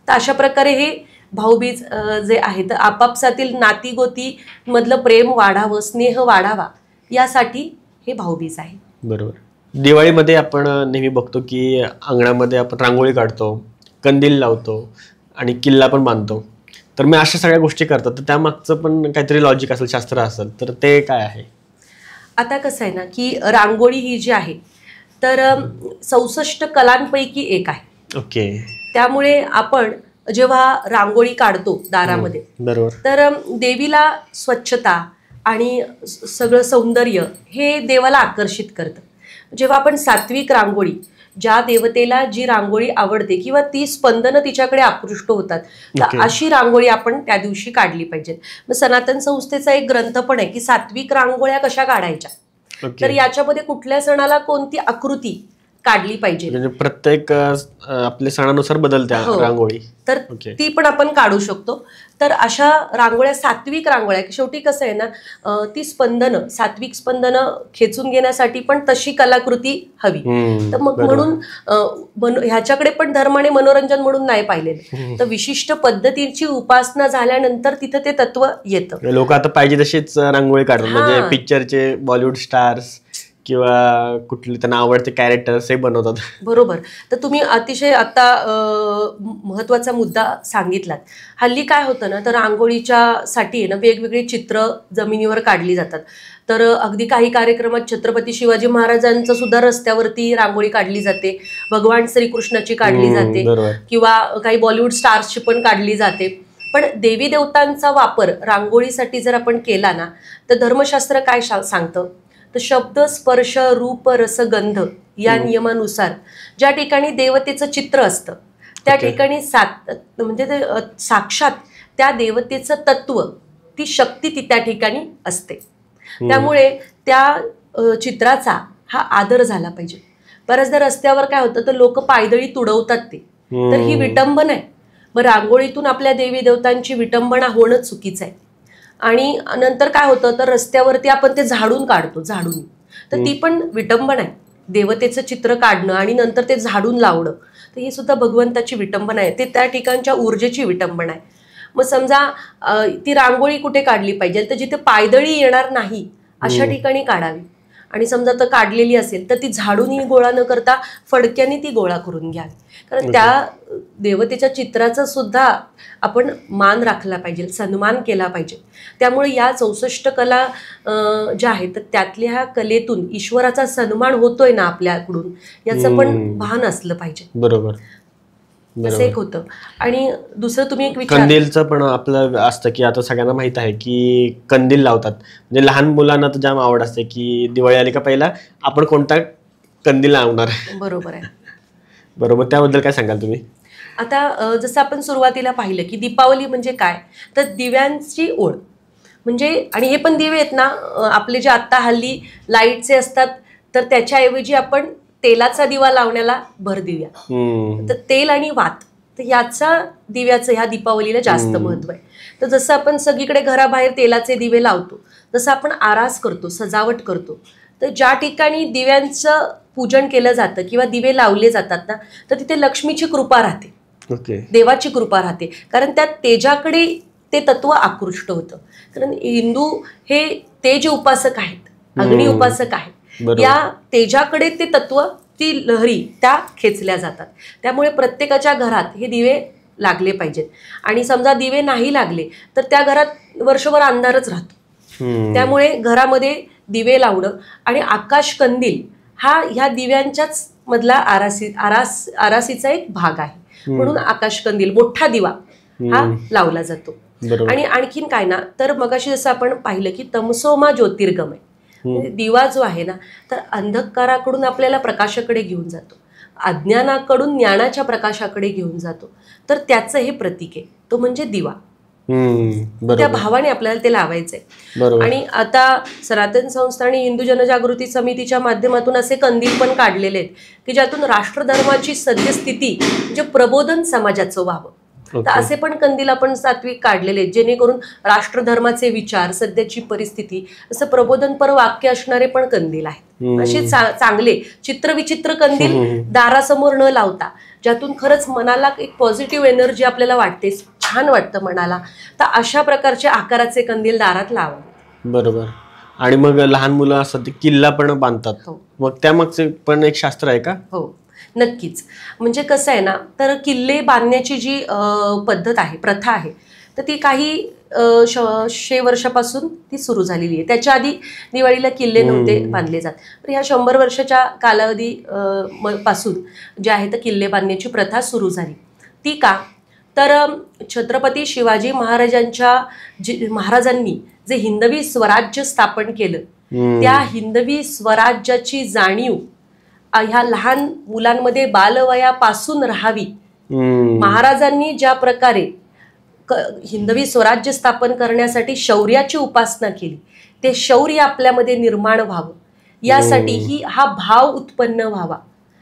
तर अशा प्रकारे हे भाऊबीज जे आहे तर आपापसातील नातीगोती मधलं प्रेम वाढावं, स्नेह वाढावा यासाठी हे भाऊबीज आहे. बरोबर. दिवाळीमध्ये आपण नेहमी बघतो की अंगणामध्ये आपण रांगोळी काढतो, कंदील लावतो आणि किल्ला पण बांधतो. तर मी अशा सगळ्या गोष्टी करतात, तर त्यामागचं पण काहीतरी लॉजिक असेल, शास्त्र असेल, तर ते काय आहे? आता कसं आहे ना की रांगोळी ही जी आहे तर 64 कलांपैकी एक आहे. ओके. त्यामुळे आपण जेव्हा रांगोळी काढतो दारामध्ये बरोबर, तर देवीला स्वच्छता आणि सगळं सौंदर्य हे देवाला आकर्षित करतं. जेव्हा आपण सात्विक रांगोळी, ज्या देवतेला जी रांगोळी आवडते किंवा ती स्पंदनं तिच्याकडे आकृष्ट होतात, तर अशी रांगोळी आपण त्या दिवशी काढली पाहिजे. मग सनातन संस्थेचा एक ग्रंथ पण आहे की सात्विक रांगोळ्या कशा काढायच्या. तर याच्यामध्ये कुठल्या सणाला कोणती आकृती काढली पाहिजे, म्हणजे प्रत्येक आपल्या सणानुसार बदलत्या रांगोळी, तर ती पण आपण काढू शकतो. तर अशा रांगोळ्या, सात्विक रांगोळ्या, शेवटी कसं आहे ना ती स्पंदनं, सात्विक स्पंदनं खेचून घेण्यासाठी पण तशी कलाकृती हवी. तर मग म्हणून ह्याच्याकडे पण धर्माने मनोरंजन म्हणून नाही पाहिलेलं, तर विशिष्ट पद्धतीची उपासना झाल्यानंतर तिथं ते तत्व येतं. लोक आता पाहिजे तशीच रांगोळी काढतात, म्हणजे पिक्चरचे बॉलिवूड स्टार्स किंवा कुठले त्यांना आवडते कॅरेक्टर्स हे बनवतात. बरोबर. तर तुम्ही अतिशय आता महत्वाचा मुद्दा सांगितलात. हल्ली काय होतं ना, तर रांगोळीच्या साठी ना वेगवेगळी चित्र जमिनीवर काढली जातात. तर अगदी काही कार्यक्रमात छत्रपती शिवाजी महाराजांचं सुद्धा रस्त्यावरती रांगोळी काढली जाते, भगवान श्रीकृष्णाची काढली जाते किंवा काही बॉलिवूड स्टार्सची पण काढली जाते. पण देवी देवतांचा वापर रांगोळीसाठी जर आपण केला ना, तर धर्मशास्त्र काय सांगतं, तर शब्द, स्पर्श, रूप, रस, गंध या नियमानुसार ज्या ठिकाणी देवतेचं चित्र असतं त्या ठिकाणी म्हणजे ते साक्षात त्या देवतेचं तत्व, ती शक्ती ती त्या ठिकाणी असते. त्यामुळे त्या चित्राचा हा आदर झाला पाहिजे. बऱ्याचदा रस्त्यावर काय होतं, तर लोक पायदळी तुडवतात ते, तर ही विटंबना आहे. मग रांगोळीतून आपल्या देवी देवतांची विटंबना होणं चुकीचं आहे. आणि नंतर काय होतं, तर रस्त्यावरती आपण ते झाडून काढतो, झाडून, तर ती पण विटंबना आहे. देवतेचं चित्र काढणं आणि नंतर ते झाडून लावणं, तर ही सुद्धा भगवंताची विटंबना आहे, ते त्या ठिकाणच्या ऊर्जेची विटंबना आहे. मग समजा ती रांगोळी कुठे काढली पाहिजे, तर जिथे पायदळी येणार नाही अशा ठिकाणी काढावी. आणि समजा तर काढलेली असेल तर ती झाडूनही गोळा न करता फडक्याने ती गोळा करून घ्यावी. कारण त्या देवतेच्या चित्राचा सुद्धा आपण मान राखला पाहिजे, सन्मान केला पाहिजे. त्यामुळे या 64 कला ज्या आहेत तर त्यातल्या ह्या कलेतून ईश्वराचा सन्मान होतोय ना आपल्याकडून, याचं पण भान असलं पाहिजे. बरोबर. असं एक होतं. आणि दुसरं तुम्ही एक विचार, कंदीलचं पण आपलं असतं की आता सगळ्यांना माहित आहे की कंदील लावतात, म्हणजे लहान मुलांना तर जाम आवड असते की दिवाळी आली का पहिला आपण कोणता कंदील लावणार. बरोबर आहे. बरोबर. त्याबद्दल काय सांगाल तुम्ही? आता जसं आपण सुरुवातीला पाहिलं की दीपावली म्हणजे काय, तर दिव्यांची ओळ म्हणजे, आणि हे पण दिवे आहेत ना आपले जे आता हल्ली लाईटचे असतात, तर त्याच्याऐवजी आपण तेलाचा दिवा लावण्याला भर देऊया. तर तेल आणि वात, तर याचा दिव्याचं ह्या दीपावलीला जास्त महत्व आहे. तर जसं आपण सगळीकडे घराबाहेर तेलाचे दिवे लावतो, तसं आपण आरास करतो, सजावट करतो. तर ज्या ठिकाणी दिव्यांचं पूजन केलं जातं किंवा दिवे लावले जातात ना, तर तिथे लक्ष्मीची कृपा राहते, देवाची कृपा राहते. कारण त्या तेजाकडे ते तत्व आकृष्ट होतं. कारण हिंदू हे तेज उपासक आहेत, अग्नी उपासक आहेत. या तेजाकडे ते तत्व, ती लहरी त्या खेचल्या जातात. त्यामुळे प्रत्येकाच्या घरात हे दिवे लागले पाहिजेत. आणि समजा दिवे नाही लागले तर त्या घरात वर्षभर अंधारच राहतो. त्यामुळे घरामध्ये दिवे लावणं आणि आकाश कंदील हा ह्या दिव्यांच्याच मधला आरासीचा एक भाग आहे. म्हणून आकाश कंदील, मोठा दिवा हा लावला जातो. आणि आणखीन काय ना, तर मगाशी जसं आपण पाहिलं की तमसोमा ज्योतिर्गमय, दिवा जो आहे ना, तर अंधकाराकडून आपल्याला प्रकाशाकडे घेऊन जातो, अज्ञानाकडून ज्ञानाच्या प्रकाशाकडे घेऊन जातो. तर त्याचं हे प्रतीक आहे, तो म्हणजे दिवा. त्या भावाने आपल्याला ते लावायचंय. आणि आता सनातन संस्था आणि हिंदू जनजागृती समितीच्या माध्यमातून असे कंदील पण काढलेले आहेत की ज्यातून राष्ट्रधर्माची सद्यस्थिती म्हणजे प्रबोधन समाजाचं व्हावं. तर असे पण कंदील आपण सात्विक काढलेले आहेत, जेणेकरून राष्ट्रधर्माचे विचार, सध्याची परिस्थिती, असं प्रबोधनपर वाक्य असणारे पण कंदील आहेत. असे चांगले चित्रविचित्र कंदील दारासमोर न लावता, ज्यातून खरंच मनाला एक पॉझिटिव्ह एनर्जी आपल्याला वाटते, छान वाटतं मनाला, तर अशा प्रकारचे आकाराचे कंदील दारात लावा. बरोबर. आणि मग लहान मुलं असतात ते किल्ला पण बांधतात, मग त्यामागचे पण एक शास्त्र आहे का? हो, नक्कीच. म्हणजे कसं आहे ना, तर किल्ले बांधण्याची जी पद्धत आहे, प्रथा आहे, तर ती काही 100 वर्षापासून ती सुरू झालेली आहे. त्याच्या आधी दिवाळीला किल्ले नव्हते बांधले जात. तर ह्या 100 वर्षाच्या कालावधी पासून जे आहे तर किल्ले बांधण्याची प्रथा सुरू झाली. ती का, तर छत्रपती शिवाजी महाराजांनी जे हिंदवी स्वराज्य स्थापन केलं, त्या हिंदवी स्वराज्याची जाणीव ह्या लहान मुलांमध्ये बालवयापासून राहावी. महाराजांनी ज्या प्रकारे हिंदवी स्वराज्य स्थापन करण्यासाठी शौर्याची उपासना केली, ते शौर्य आपल्यामध्ये निर्माण व्हावं, यासाठी हा भाव उत्पन्न व्हावा.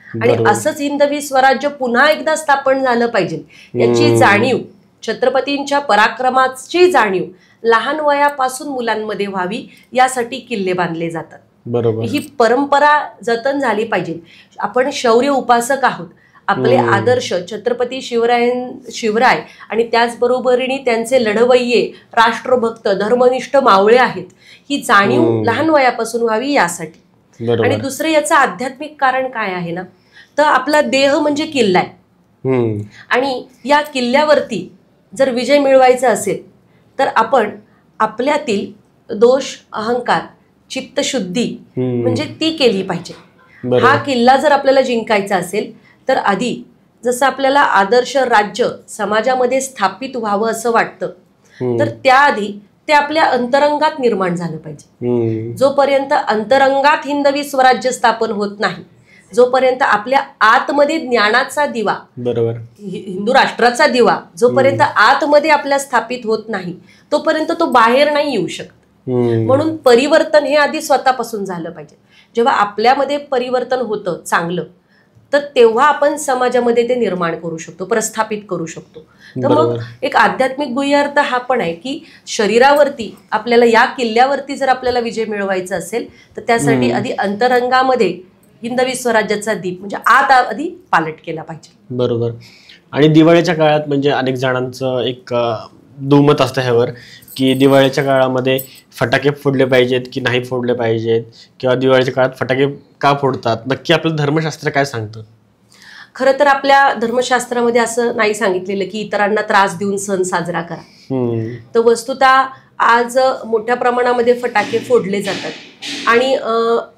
आणि असंच हिंदवी स्वराज्य पुन्हा एकदा स्थापन झालं पाहिजे याची जाणीव, छत्रपतींच्या पराक्रमाची जाणीव लहान वयापासून मुलांमध्ये व्हावी, यासाठी किल्ले बांधले जातात. बरोबर. ही परंपरा जतन झाली पाहिजे. आपण शौर्य उपासक आहोत. आपले आदर्श छत्रपती शिवराय आणि त्याचबरोबरीने त्यांचे लढवय्ये, राष्ट्रभक्त, धर्मनिष्ठ मावळे आहेत, ही जाणीव लहान वयापासून व्हावी यासाठी. आणि दुसरं याचं आध्यात्मिक कारण काय आहे ना, तर आपला देह म्हणजे किल्ला आहे, आणि या किल्ल्यावरती जर विजय मिळवायचा असेल तर आपण आपल्यातील दोष, अहंकार, चित्तशुद्धी म्हणजे ती केली पाहिजे. हा किल्ला जर आपल्याला जिंकायचा असेल तर आधी जसं आपल्याला आदर्श राज्य समाजामध्ये स्थापित व्हावं असं वाटतं, तर त्याआधी ते आपल्या अंतरंगात निर्माण झालं पाहिजे. जोपर्यंत अंतरंगात हिंदवी स्वराज्य स्थापन होत नाही, जोपर्यंत आपल्या आतमध्ये ज्ञानाचा दिवा, बरोबर, हिंदू राष्ट्राचा दिवा जोपर्यंत आतमध्ये आपल्या स्थापित होत नाही, तोपर्यंत तो बाहेर नाही येऊ शकत. म्हणून परिवर्तन हे आधी स्वतःपासून झालं पाहिजे. जेव्हा आपल्यामध्ये परिवर्तन होतं चांगलं, तर तेव्हा आपण समाजामध्ये ते निर्माण करू शकतो, प्रस्थापित करू शकतो. तर मग एक आध्यात्मिक गुह्यार्थ हा पण आहे की शरीरावरती आपल्याला, या किल्ल्यावरती जर आपल्याला विजय मिळवायचा असेल तर त्यासाठी आधी अंतरंगामध्ये हिंदवी स्वराज्याचा दीप म्हणजे आत आधी पालट केला पाहिजे. बरोबर. आणि दिवाळीच्या काळात म्हणजे अनेक जणांचं एक दुमत असतं ह्यावर की दिवाळीच्या काळामध्ये फटाके फोडले पाहिजेत की नाही फोडले पाहिजेत, किंवा दिवाळीच्या काळात फटाके का फोडतात, नक्की आपलं धर्मशास्त्र काय सांगतं? खरं तर आपल्या धर्मशास्त्रामध्ये असं नाही सांगितलेलं की इतरांना त्रास देऊन सण साजरा करा. तर वस्तुतः आज मोठ्या प्रमाणामध्ये फटाके फोडले जातात आणि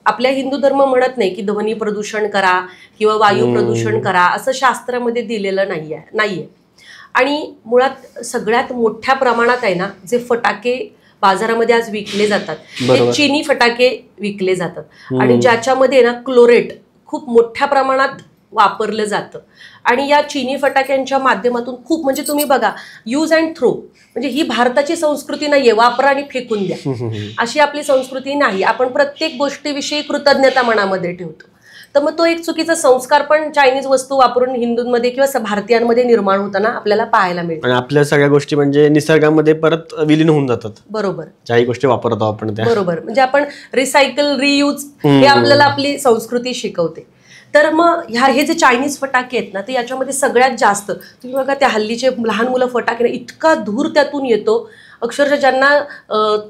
आपल्या हिंदू धर्म म्हणत नाही की ध्वनी प्रदूषण करा किंवा वायू प्रदूषण करा, असं शास्त्रामध्ये दिलेलं नाहीये. आणि मुळात सगळ्यात मोठ्या प्रमाणात आहे ना, जे फटाके बाजारामध्ये आज विकले जातात ते चिनी फटाके विकले जातात, आणि ज्याच्यामध्ये ना क्लोरेट खूप मोठ्या प्रमाणात वापरलं जातं. आणि या चिनी फटाक्यांच्या माध्यमातून खूप, म्हणजे तुम्ही बघा, यूज अँड थ्रो, म्हणजे ही भारताची संस्कृती नाहीये, वापरा आणि फेकून द्या, अशी आपली संस्कृती नाही. आपण प्रत्येक गोष्टीविषयी कृतज्ञता मनामध्ये ठेवतो. तर मग तो एक चुकीचा संस्कार पण चायनीज वस्तू वापरून हिंदूंमध्ये किंवा भारतीयांमध्ये निर्माण होताना आपल्याला पाहायला मिळतो. आणि आपल्या सगळ्या गोष्टी म्हणजे निसर्गामध्ये परत विलीन होऊन जातात. बरोबर. ज्याही गोष्टी वापरतो आपण त्या. बरोबर. म्हणजे आपण रिसायकल, रियूज हे आपल्याला आपली संस्कृती शिकवते. तर मग हे जे चायनीज फटाके आहेत ना, ते याच्यामध्ये सगळ्यात जास्त तुम्ही बघा, त्या हल्लीचे लहान मुलं फटाके, इतका धूर त्यातून येतो, अक्षरशः ज्यांना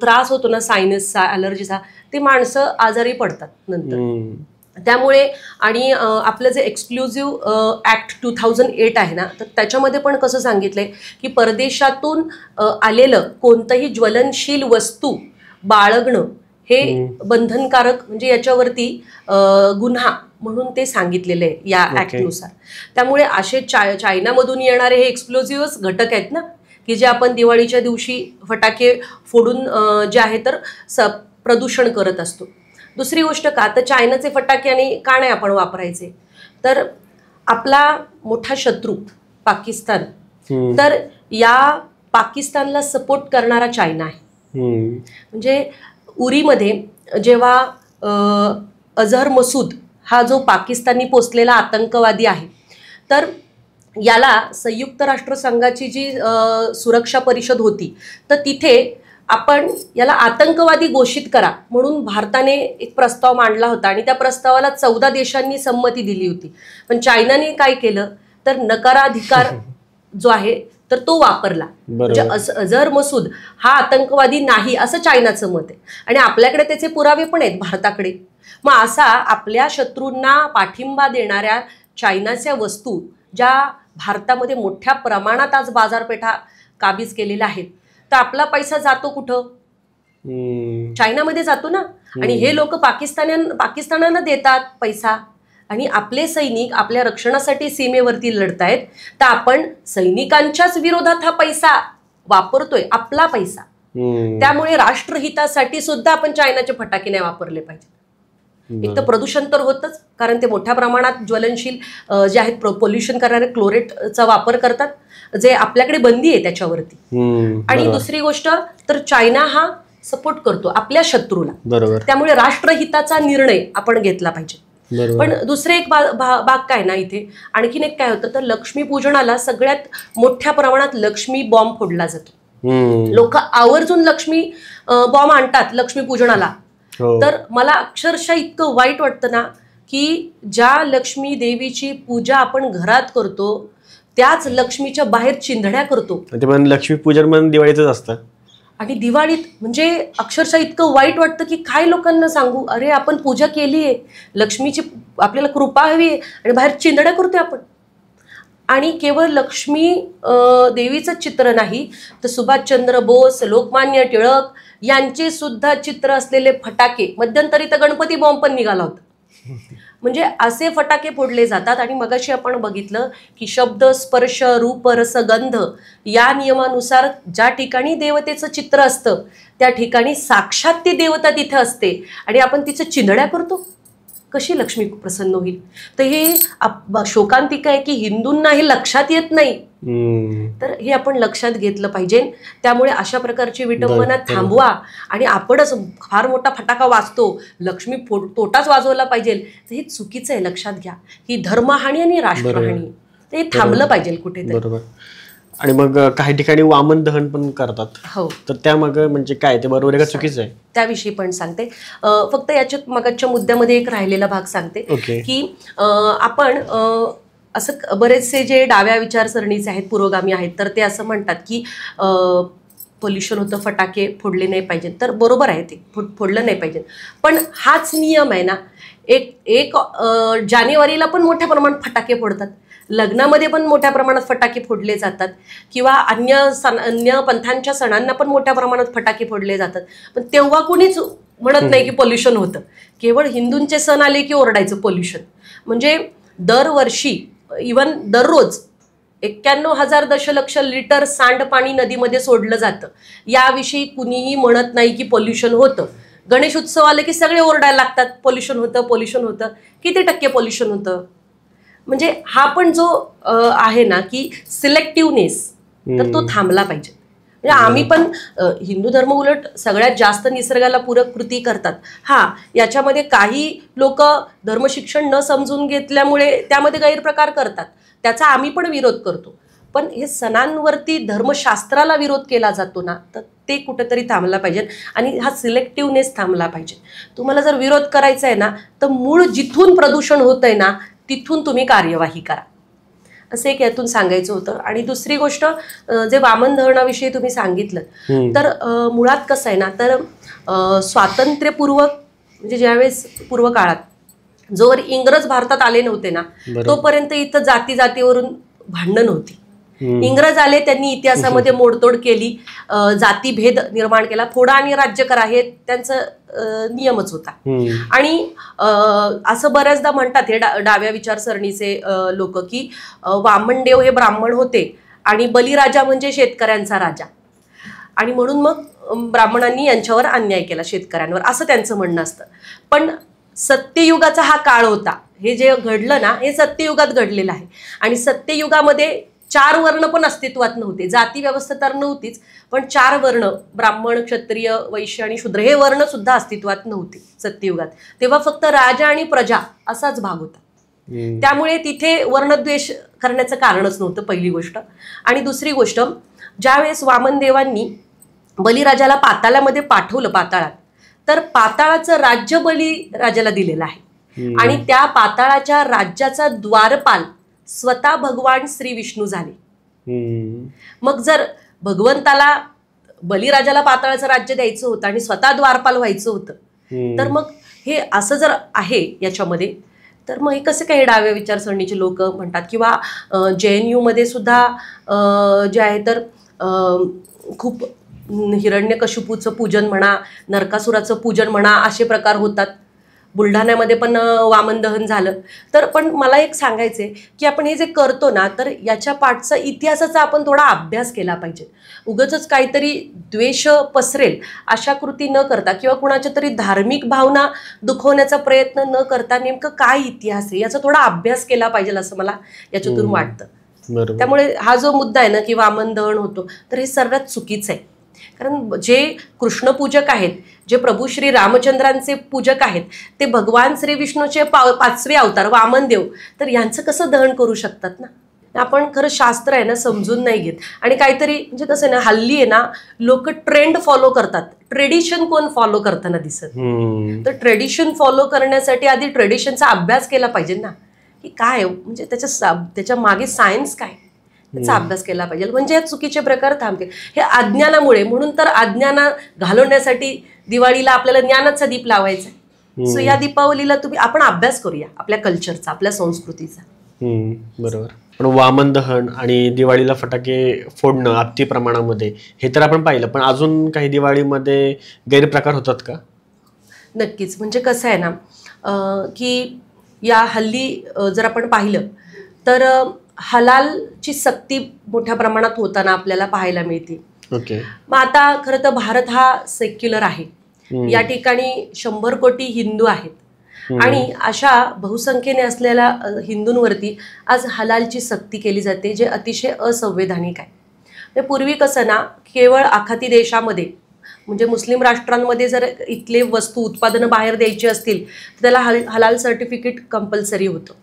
त्रास होतो ना सायनसचा, ॲलर्जीचा, ते माणसं आजारी पडतात नंतर. त्यामुळे आणि आपलं जे एक्सक्लुझिव्ह ॲक्ट 2008 आहे ना, तर त्याच्यामध्ये पण कसं सांगितलंय की परदेशातून आलेलं कोणतंही ज्वलनशील वस्तू बाळगणं हे बंधनकारक, म्हणजे याच्यावरती गुन्हा म्हणून ते सांगितलेलं आहे या ॲक्टनुसार. त्यामुळे असे चायनामधून येणारे हे एक्सप्लोजिव्ह घटक आहेत ना, की जे आपण दिवाळीच्या दिवशी फटाके फोडून जे आहे तर प्रदूषण करत असतो. दुसरी गोष्ट का, तर चायनाचे फटाके आणि का नाही आपण वापरायचे, तर आपला मोठा शत्रू पाकिस्तान, तर या पाकिस्तानला सपोर्ट करणारा चायना आहे. म्हणजे उरीमध्ये जेव्हा अझहर मसूद हा जो पाकिस्तानी पोचलेला आतंकवादी आहे, तर याला संयुक्त राष्ट्र संघाची जी सुरक्षा परिषद होती, तर तिथे आपण याला आतंकवादी घोषित करा म्हणून भारताने एक प्रस्ताव मांडला होता आणि त्या प्रस्तावाला 14 देशांनी संमती दिली होती. पण चायनाने काय केलं तर नकाराधिकार जो आहे तर तो वापरला. म्हणजे अझर मसूद हा आतंकवादी नाही असं चायनाचं मत आहे आणि आपल्याकडे त्याचे पुरावे पण आहेत भारताकडे. मग असा आपल्या शत्रूंना पाठिंबा देणाऱ्या चायनाच्या वस्तू ज्या भारतामध्ये मोठ्या प्रमाणात आज बाजारपेठा काबीज केलेल्या आहेत, तर आपला पैसा जातो कुठं? चायनामध्ये जातो ना. आणि हे लोक पाकिस्तानांना देतात पैसा आणि आपले सैनिक आपल्या रक्षणासाठी सीमेवरती लढतायत, तर आपण सैनिकांच्याच विरोधात हा पैसा वापरतोय, आपला पैसा. त्यामुळे राष्ट्रहितासाठी सुद्धा आपण चायनाचे फटाके नाही वापरले पाहिजे. एक तर प्रदूषण तर होतच, कारण ते मोठ्या प्रमाणात ज्वलनशील जे आहेत पोल्युशन करणारे क्लोरेटचा वापर करतात, जे आपल्याकडे बंदी आहे त्याच्यावरती. आणि दुसरी गोष्ट तर चायना हा सपोर्ट करतो आपल्या शत्रूला, त्यामुळे राष्ट्रहिताचा निर्णय आपण घेतला पाहिजे. पण दुसरे एक भाग काय ना, इथे आणखीन एक काय होतं तर लक्ष्मी पूजनाला सगळ्यात मोठ्या प्रमाणात लक्ष्मी बॉम्ब फोडला जातो. लोक आवर्जून लक्ष्मी बॉम्ब आणतात लक्ष्मी पूजनाला. तर मला अक्षरशः इतकं वाईट वाटतं ना की ज्या लक्ष्मी देवीची पूजा आपण घरात करतो त्याच लक्ष्मीच्या बाहेर चिंधड्या करतो. लक्ष्मी पूजन म्हणून दिवाळीतच असतं आणि दिवाळीत म्हणजे अक्षरशः इतकं वाईट वाटतं की काय लोकांना सांगू, अरे आपण पूजा केली आहे, लक्ष्मीची आपल्याला कृपा हवी आहे आणि बाहेर चिंधड्या करतोय आपण. आणि केवळ लक्ष्मी देवीचं चित्र नाही तर सुभाषचंद्र बोस, लोकमान्य टिळक यांचे सुद्धा चित्र असलेले फटाके, मध्यंतरी तर गणपती बॉम्ब पण निघाला होता. म्हणजे असे फटाके फोडले जातात. आणि मगाशी आपण बघितलं की शब्द, स्पर्श, रूप, रस, गंध या नियमानुसार ज्या ठिकाणी देवतेचं चित्र असतं त्या ठिकाणी साक्षात ती देवता तिथे असते आणि आपण तिचं चिंधड्या करतो. कशी लक्ष्मी प्रसन्न होईल? तर हे शोकांतिका आहे की हिंदूंना हे लक्षात येत नाही. तर हे आपण लक्षात घेतलं पाहिजे. त्यामुळे अशा प्रकारची विटंबना थांबवा. आणि आपणच फार मोठा फटाका वाजतो, लक्ष्मी तोटाच वाजवला पाहिजे, तर हे चुकीचं आहे. लक्षात घ्या, ही धर्महानी आणि राष्ट्रहानी, हे थांबलं पाहिजे कुठेतरी. आणि मग काही ठिकाणी वामन दहन पण करतात. हो, तर त्या मग म्हणजे काय, ते बरोबर आहे का चुकीचं आहे? त्याविषयी पण सांगते. फक्त याच्यात मगाच्या मुद्द्यामध्ये एक राहिलेला भाग सांगते की आपण असं बरेचसे जे डाव्या विचारसरणीचे आहेत, पुरोगामी आहेत, तर ते असं म्हणतात की पोल्युशन होतं, फटाके फोडले नाही पाहिजे. तर बरोबर आहे, ते फोडलं नाही पाहिजे. पण हाच नियम आहे ना, एक जानेवारीला पण मोठ्या प्रमाणात फटाके फोडतात, लग्नामध्ये पण मोठ्या प्रमाणात फटाके फोडले जातात, किंवा अन्य पंथांच्या सणांना पण मोठ्या प्रमाणात फटाके फोडले जातात. पण तेव्हा कुणीच म्हणत नाही की पोल्युशन होतं. केवळ हिंदूंचे सण आले की ओरडायचं पोल्युशन. म्हणजे दरवर्षी इवन दररोज 91,000 दशलक्ष लिटर सांडपाणी नदीमध्ये सोडलं जातं. याविषयी कुणीही म्हणत नाही की पोल्युशन होतं. गणेश उत्सव आले की सगळे ओरडायला लागतात, पोल्युशन होतं, पोल्युशन होतं. किती टक्के पोल्युशन होतं? म्हणजे हा पण जो आहे ना की सिलेक्टिव्हनेस, तर तो थांबला पाहिजे. म्हणजे आम्ही पण हिंदू धर्म उलट सगळ्यात जास्त निसर्गाला पूरक कृती करतात. हा, याच्यामध्ये काही लोक धर्मशिक्षण न समजून घेतल्यामुळे त्यामध्ये गैरप्रकार करतात, त्याचा आम्ही पण विरोध करतो. पण हे सणांवरती धर्मशास्त्राला विरोध केला जातो ना, तर ते कुठेतरी थांबला पाहिजे. आणि हा सिलेक्टिव्हनेस थांबला पाहिजे. तुम्हाला जर विरोध करायचा आहे ना, तर मूळ जिथून प्रदूषण होत आहे ना तिथून तुम्ही कार्यवाही करा, असं एक यातून सांगायचं होतं. आणि दुसरी गोष्ट, जे वामन दहनाविषयी तुम्ही सांगितलं, तर मुळात कसं आहे ना, तर स्वातंत्र्यपूर्व म्हणजे ज्यावेळेस पूर्व काळात जोवर इंग्रज भारतात आले नव्हते ना, तोपर्यंत इथं जातीवरून भांडणं नव्हती. इंग्रज आले, त्यांनी इतिहासामध्ये मोडतोड केली, जातीभेद निर्माण केला, फोडा आणि राज्य करा हे त्यांचं नियमच होता. आणि असं बऱ्याचदा म्हणतात हे डाव्या विचारसरणीचे लोक की वामनदेव हे ब्राह्मण होते आणि बलिराजा म्हणजे शेतकऱ्यांचा राजा, आणि म्हणून मग ब्राह्मणांनी यांच्यावर अन्याय केला, शेतकऱ्यांवर, असं त्यांचं म्हणणं असतं. पण सत्ययुगाचा हा काळ होता. हे जे घडलं ना, हे सत्ययुगात घडलेलं आहे. आणि सत्ययुगामध्ये 4 वर्ण पण अस्तित्वात नव्हते. जाती व्यवस्था तर नव्हतीच, पण 4 वर्ण, ब्राह्मण, क्षत्रिय, वैश्य आणि शूद्र, हे वर्ण सुद्धा अस्तित्वात नव्हते सत्ययुगात. तेव्हा फक्त राजा आणि प्रजा असाच भाग होता. त्यामुळे तिथे वर्णद्वेष करण्याचं कारणच नव्हतं, पहिली गोष्ट. आणि दुसरी गोष्ट, ज्यावेळेस वामनदेवांनी बलिराजाला पाताळामध्ये पाठवलं, पाताळात, तर पाताळाचं राज्य बलिराजाला दिलेलं आहे. आणि त्या पाताळाच्या राज्याचा द्वारपाल स्वतः भगवान श्री विष्णू झाले. मग जर भगवंताला बलिराजाला पाताळाचं राज्य द्यायचं होतं आणि स्वतः द्वारपाल व्हायचं होतं, तर मग हे असं जर आहे याच्यामध्ये, तर मग हे कसं काही डाव्या विचारसरणीचे लोक म्हणतात. किंवा JNU मध्ये सुद्धा जे आहे तर खूप हिरण्यकशिपूचं पूजन म्हणा, नरकासुराचं पूजन म्हणा, असे प्रकार होतात. बुलढाण्यामध्ये पण वामन दहन झालं. तर पण मला एक सांगायचंय की आपण हे जे करतो ना, तर याच्या पाठचा इतिहासाचा आपण थोडा अभ्यास केला पाहिजे. उगाचच काहीतरी द्वेष पसरेल अशा कृती न करता, किंवा कुणाच्या तरी धार्मिक भावना दुखवण्याचा प्रयत्न न करता नेमकं काय इतिहास आहे याचा थोडा अभ्यास केला पाहिजे, असं मला याच्यातून वाटतं. त्यामुळे हा जो मुद्दा आहे ना की वामन दहन होतो, तर हे सर्वात चुकीचं आहे. कारण जे कृष्णपूजक आहेत, जे प्रभू श्री रामचंद्रांचे पूजक आहेत, ते भगवान श्री विष्णूचे 5वे अवतार वामनदेव, तर यांचं कसं दहन करू शकतात ना. आपण खरं शास्त्र आहे ना समजून नाही घेत. आणि काहीतरी म्हणजे कसं आहे ना, हल्ली आहे ना लोक ट्रेंड फॉलो करतात, ट्रेडिशन कोण फॉलो करताना दिसत. तर ट्रेडिशन फॉलो करण्यासाठी आधी ट्रेडिशनचा अभ्यास केला पाहिजे ना, की काय म्हणजे त्याच्या मागे सायन्स काय, त्याचा अभ्यास केला पाहिजे. म्हणजे हे चुकीचे प्रकार थांबतील. हे अज्ञानामुळे, म्हणून तर अज्ञाना घालवण्यासाठी दिवाळीला आपल्याला ज्ञानाचा दीप लावायचा आहे. सो या दीपावलीला आपण अभ्यास करूया आपल्या कल्चरचा, आपल्या संस्कृतीचा. बरोबर. पण वामन दहन आणि दिवाळीला फटाके फोडणं अति प्रमाणामध्ये, हे तर आपण पाहिलं, पण अजून काही दिवाळीमध्ये गैरप्रकार होतात का? नक्कीच. म्हणजे कसं आहे ना की या हल्ली जर आपण पाहिलं तर हलालची सक्ती मोठ्या प्रमाणात होताना आपल्याला पाहायला मिळते. मग आता खरं तर भारत हा सेक्युलर आहे. या ठिकाणी 100 कोटी हिंदू आहेत आणि अशा बहुसंख्येने असलेल्या हिंदूंवरती आज हलालची सक्ती केली जाते, जे अतिशय असंवैधानिक आहे. पूर्वी कसं ना, केवळ आखाती देशामध्ये म्हणजे मुस्लिम राष्ट्रांमध्ये जर इथले वस्तू उत्पादनं बाहेर द्यायची असतील तर त्याला हलाल सर्टिफिकेट कंपल्सरी होतं.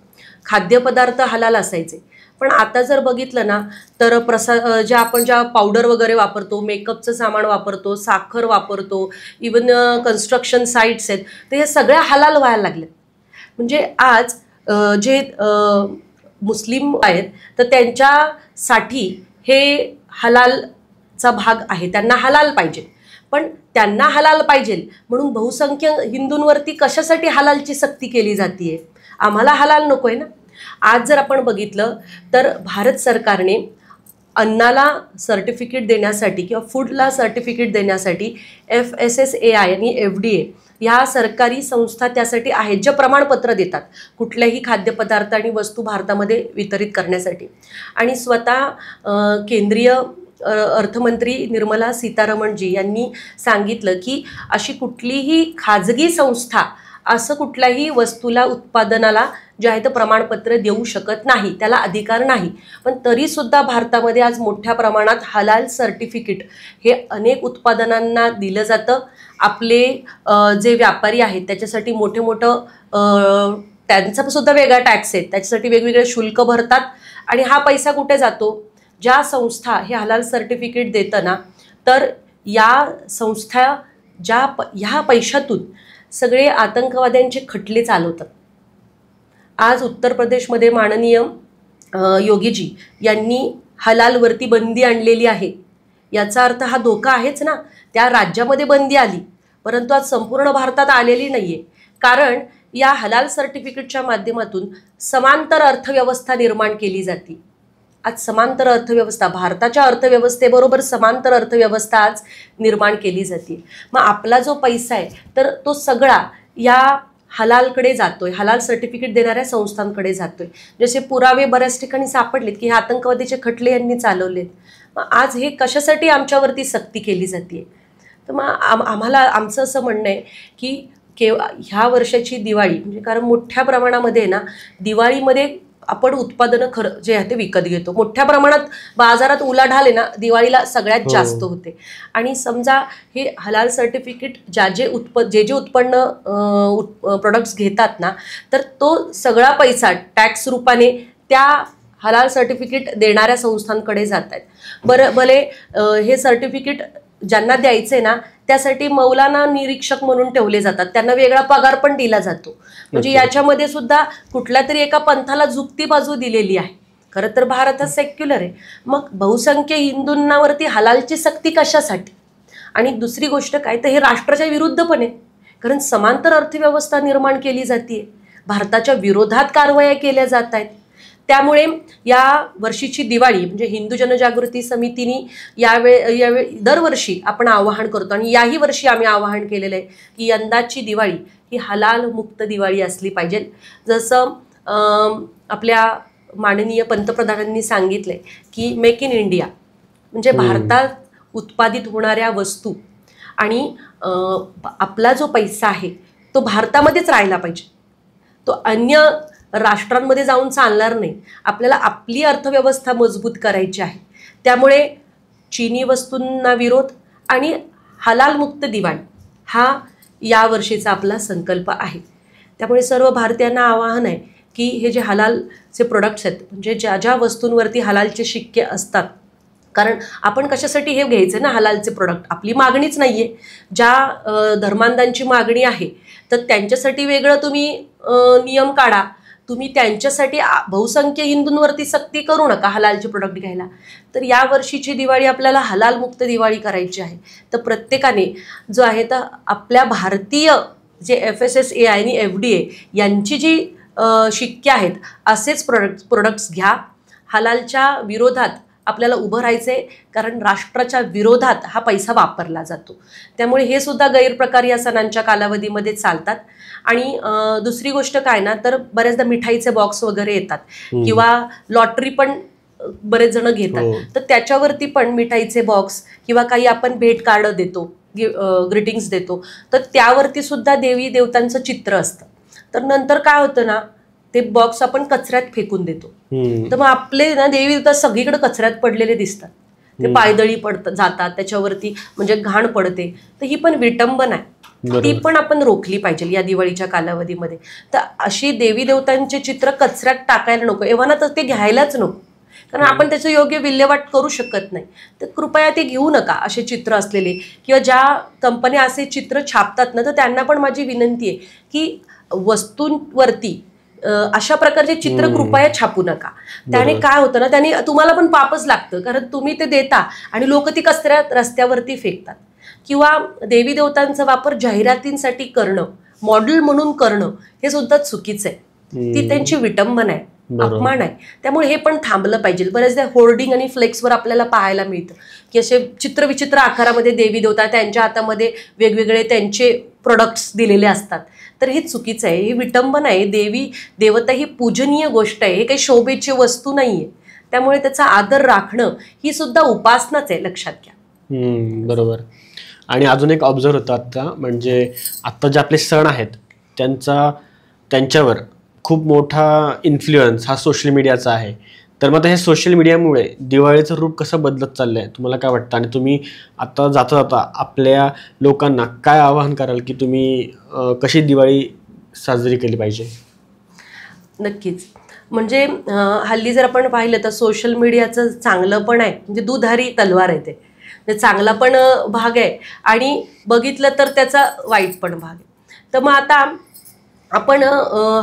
खाद्यपदार्थ हलाल असायचे. पण आता जर बघितलं ना तर आपण ज्या पावडर वगैरे वापरतो, मेकअपचं सामान वापरतो, साखर वापरतो, इवन कन्स्ट्रक्शन साईट्स आहेत, तर हे सगळ्या हलाल व्हायला लागलेत. म्हणजे आज जे मुस्लिम आहेत तर त्यांच्यासाठी हे हलालचा भाग आहे, त्यांना हलाल पाहिजे. पण त्यांना हलाल पाहिजे म्हणून बहुसंख्य हिंदूंवरती कशासाठी हलालची सक्ती केली जाते? आम्हाला हलाल नको आहे ना. आज जर आपण बघितलं तर भारत सरकारने अन्नाला सर्टिफिकेट देण्यासाठी किंवा फूडला सर्टिफिकेट देण्यासाठी FSSAI आणि FDA ह्या सरकारी संस्था त्यासाठी आहेत, जे प्रमाणपत्र देतात कुठल्याही खाद्यपदार्थ आणि वस्तू भारतामध्ये वितरित करण्यासाठी. आणि स्वतः केंद्रीय अर्थमंत्री निर्मला सीतारमणजी यांनी सांगितलं की अशी कुठलीही खाजगी संस्था असं कुठल्याही वस्तूला, उत्पादनाला जे आहे ते प्रमाणपत्र देऊ शकत नाही, त्याला अधिकार नाही. पण तरीसुद्धा भारतामध्ये आज मोठ्या प्रमाणात हलाल सर्टिफिकेट हे अनेक उत्पादनांना दिलं जातं. आपले जे व्यापारी आहेत त्याच्यासाठी मोठं त्यांचा सुद्धा वेगळा टॅक्स आहे, त्याच्यासाठी वेगवेगळे शुल्क भरतात. आणि हा पैसा कुठे जातो? ज्या संस्था हे हलाल सर्टिफिकेट देतं ना, तर या संस्था ह्या पैशातून सगळे आतंकवाद्यांचे खटले चालवतात. आज उत्तर प्रदेशमध्ये माननीय योगीजी यांनी हलालवरती बंदी आणलेली आहे. याचा अर्थ हा धोका आहेच ना. त्या राज्यामध्ये बंदी आली, परंतु आज संपूर्ण भारतात आलेली नाही आहे. कारण या हलाल सर्टिफिकेटच्या माध्यमातून समांतर अर्थव्यवस्था निर्माण केली जाते. आज समांतर अर्थव्यवस्था, भारताच्या अर्थव्यवस्थेबरोबर समांतर अर्थव्यवस्था आज निर्माण केली जाते. मग आपला जो पैसा आहे तर तो सगळा या हलालकडे जातोय, हलाल सर्टिफिकेट देणाऱ्या संस्थांकडे जातोय. जसे पुरावे बऱ्याच ठिकाणी सापडलेत की हे आतंकवादीचे खटले यांनी चालवलेत. मग आज हे कशासाठी आमच्यावरती सक्ती केली जाते? तर मग आमचं असं म्हणणं आहे की ह्या वर्षाची दिवाळी म्हणजे, कारण मोठ्या प्रमाणामध्ये ना दिवाळीमध्ये आपण उत्पादनं खरं जे आहे ते विकत घेतो. मोठ्या प्रमाणात बाजारात उलाढाल आहे ना दिवाळीला सगळ्यात जास्त होते. आणि समजा हे हलाल सर्टिफिकेट जे उत्पन्न प्रोडक्ट्स घेतात ना, तर तो सगळा पैसा टॅक्स रूपाने त्या हलाल सर्टिफिकेट देणाऱ्या संस्थांकडे जात आहेत. भले हे सर्टिफिकेट ज्यांना द्यायचे ना त्यासाठी मौलाना निरीक्षक म्हणून ठेवले जातात, त्यांना वेगळा पगार पण दिला जातो. म्हणजे याच्यामध्ये सुद्धा कुठल्या तरी एका पंथाला झुकती बाजू दिलेली आहे. खरं तर भारत हा सेक्युलर आहे, मग बहुसंख्य हिंदूंवरती हलालची सक्ती कशासाठी? आणि दुसरी गोष्ट काय तर हे राष्ट्राच्या विरुद्ध पण आहे, कारण समांतर अर्थव्यवस्था निर्माण केली जाते, भारताच्या विरोधात कारवाया केल्या जात आहेत. त्यामुळे या वर्षीची दिवाळी म्हणजे हिंदू जनजागृती समितीने यावेळी दरवर्षी आपण आवाहन करतो आणि याही वर्षी आम्ही आवाहन केलेलं आहे की यंदाची दिवाळी ही हलाल मुक्त दिवाळी असली पाहिजे. जसं आपल्या माननीय पंतप्रधानांनी सांगितलंय की मेक इन इंडिया म्हणजे भारतात उत्पादित होणाऱ्या वस्तू आणि आपला जो पैसा आहे तो भारतामध्येच राहिला पाहिजे, तो अन्य राष्ट्रांमध्ये जाऊन चालणार नाही. आपल्याला आपली अर्थव्यवस्था मजबूत करायची आहे. त्यामुळे चीनी वस्तूंना विरोध आणि हलाल मुक्त दिवाळी हा यावर्षीचा आपला संकल्प आहे. त्यामुळे सर्व भारतीयांना आवाहन आहे की हे जे हलालचे प्रोडक्ट्स आहेत म्हणजे ज्या ज्या वस्तूंवरती हलालचे शिक्के असतात, कारण आपण कशासाठी हे घ्यायचं ना हलालचे प्रोडक्ट, आपली मागणीच नाही आहे. ज्या धर्मांधांची मागणी आहे तर त्यांच्यासाठी वेगळं तुम्ही नियम काढा, तुम्ही त्यांच्यासाठी बहुसंख्य हिंदूंवरती सक्ती करू नका हलालचे प्रोडक्ट घ्यायला. तर या वर्षीची दिवाळी आपल्याला हलाल मुक्त दिवाळी करायची आहे. तर प्रत्येकाने जो आहे तर आपल्या भारतीय जे FSSAI आणि FDA यांची जी शिक्के आहेत असेच प्रोडक्ट्स घ्या. हलालच्या विरोधात आपल्याला उभं राहायचं आहे, कारण राष्ट्राच्या विरोधात हा पैसा वापरला जातो. त्यामुळे हे सुद्धा गैरप्रकार या सणांच्या कालावधीमध्ये चालतात. आणि दुसरी गोष्ट काय ना तर बऱ्याचदा मिठाईचे बॉक्स वगैरे येतात किंवा लॉटरी पण बरेच जण घेतात, तर त्याच्यावरती पण मिठाईचे बॉक्स किंवा काही आपण भेट कार्ड देतो, ग्रीटिंग्स देतो, तर त्यावरती सुद्धा देवी देवतांचं चित्र असतं. तर नंतर काय होतं ना ते बॉक्स आपण कचऱ्यात फेकून देतो, तर मग आपले ना देवी देवता सगळीकडे कचऱ्यात पडलेले दिसतात, ते पायदळी जातात त्याच्यावरती म्हणजे घाण पडते. तर ही पण विटंबना आहे, ती पण आपण रोखली पाहिजे या दिवाळीच्या कालावधीमध्ये. तर अशी देवी देवतांचे चित्र कचऱ्यात टाकायला नको, एव्हाना तर ते घ्यायलाच नको, कारण आपण त्याचं योग्य विल्हेवाट करू शकत नाही. तर कृपया ते घेऊ नका असे चित्र असलेले, किंवा ज्या कंपन्या असे चित्र छापतात ना तर त्यांना पण माझी विनंती आहे की वस्तूंवरती अशा प्रकारचे चित्र कृपया छापू नका. त्याने काय होतं ना त्याने तुम्हाला पण पापच लागतं, कारण तुम्ही ते देता आणि लोक ती कचऱ्यात रस्त्यावरती फेकतात. किंवा देवी देवतांचा वापर जाहिरातींसाठी करणं, मॉडेल म्हणून करणं हे सुद्धा चुकीचं आहे. ती त्यांची विटंबना आहे, अपमान आहे. त्यामुळे हे पण थांबलं पाहिजे. बऱ्याचदा होर्डिंग आणि फ्लेक्सवर आपल्याला पाहायला मिळतं की असे चित्रविचित्र आकारामध्ये देवी देवता, त्यांच्या हातामध्ये वेगवेगळे त्यांचे प्रोडक्ट्स दिलेले असतात. तर हे चुकीचं आहे, ही विटंबना आहे. देवी देवता ही पूजनीय गोष्ट आहे, हे काही शोभेची वस्तू नाही आहे. त्यामुळे त्याचा आदर राखणं ही सुद्धा उपासनाच आहे, लक्षात घ्या. बरोबर. आणि अजून एक ऑब्झर्व होतं आता, म्हणजे आत्ता जे आपले सण आहेत त्यांच्यावर खूप मोठा इन्फ्लुएन्स हा सोशल मीडियाचा आहे. तर मग हे सोशल मीडियामुळे दिवाळीचं रूप कसं बदलत चाललंय तुम्हाला काय वाटतं? आणि तुम्ही आता जाता जाता आपल्या लोकांना काय आवाहन कराल की तुम्ही कशी दिवाळी साजरी केली पाहिजे? नक्कीच. म्हणजे हल्ली जर आपण पाहिलं तर सोशल मीडियाचं चांगलं पण आहे, म्हणजे दुधारी तलवार आहे. ते चांगला पण भाग आहे आणि बघितलं तर त्याचा वाईट पण भाग आहे. तर मग आता आपण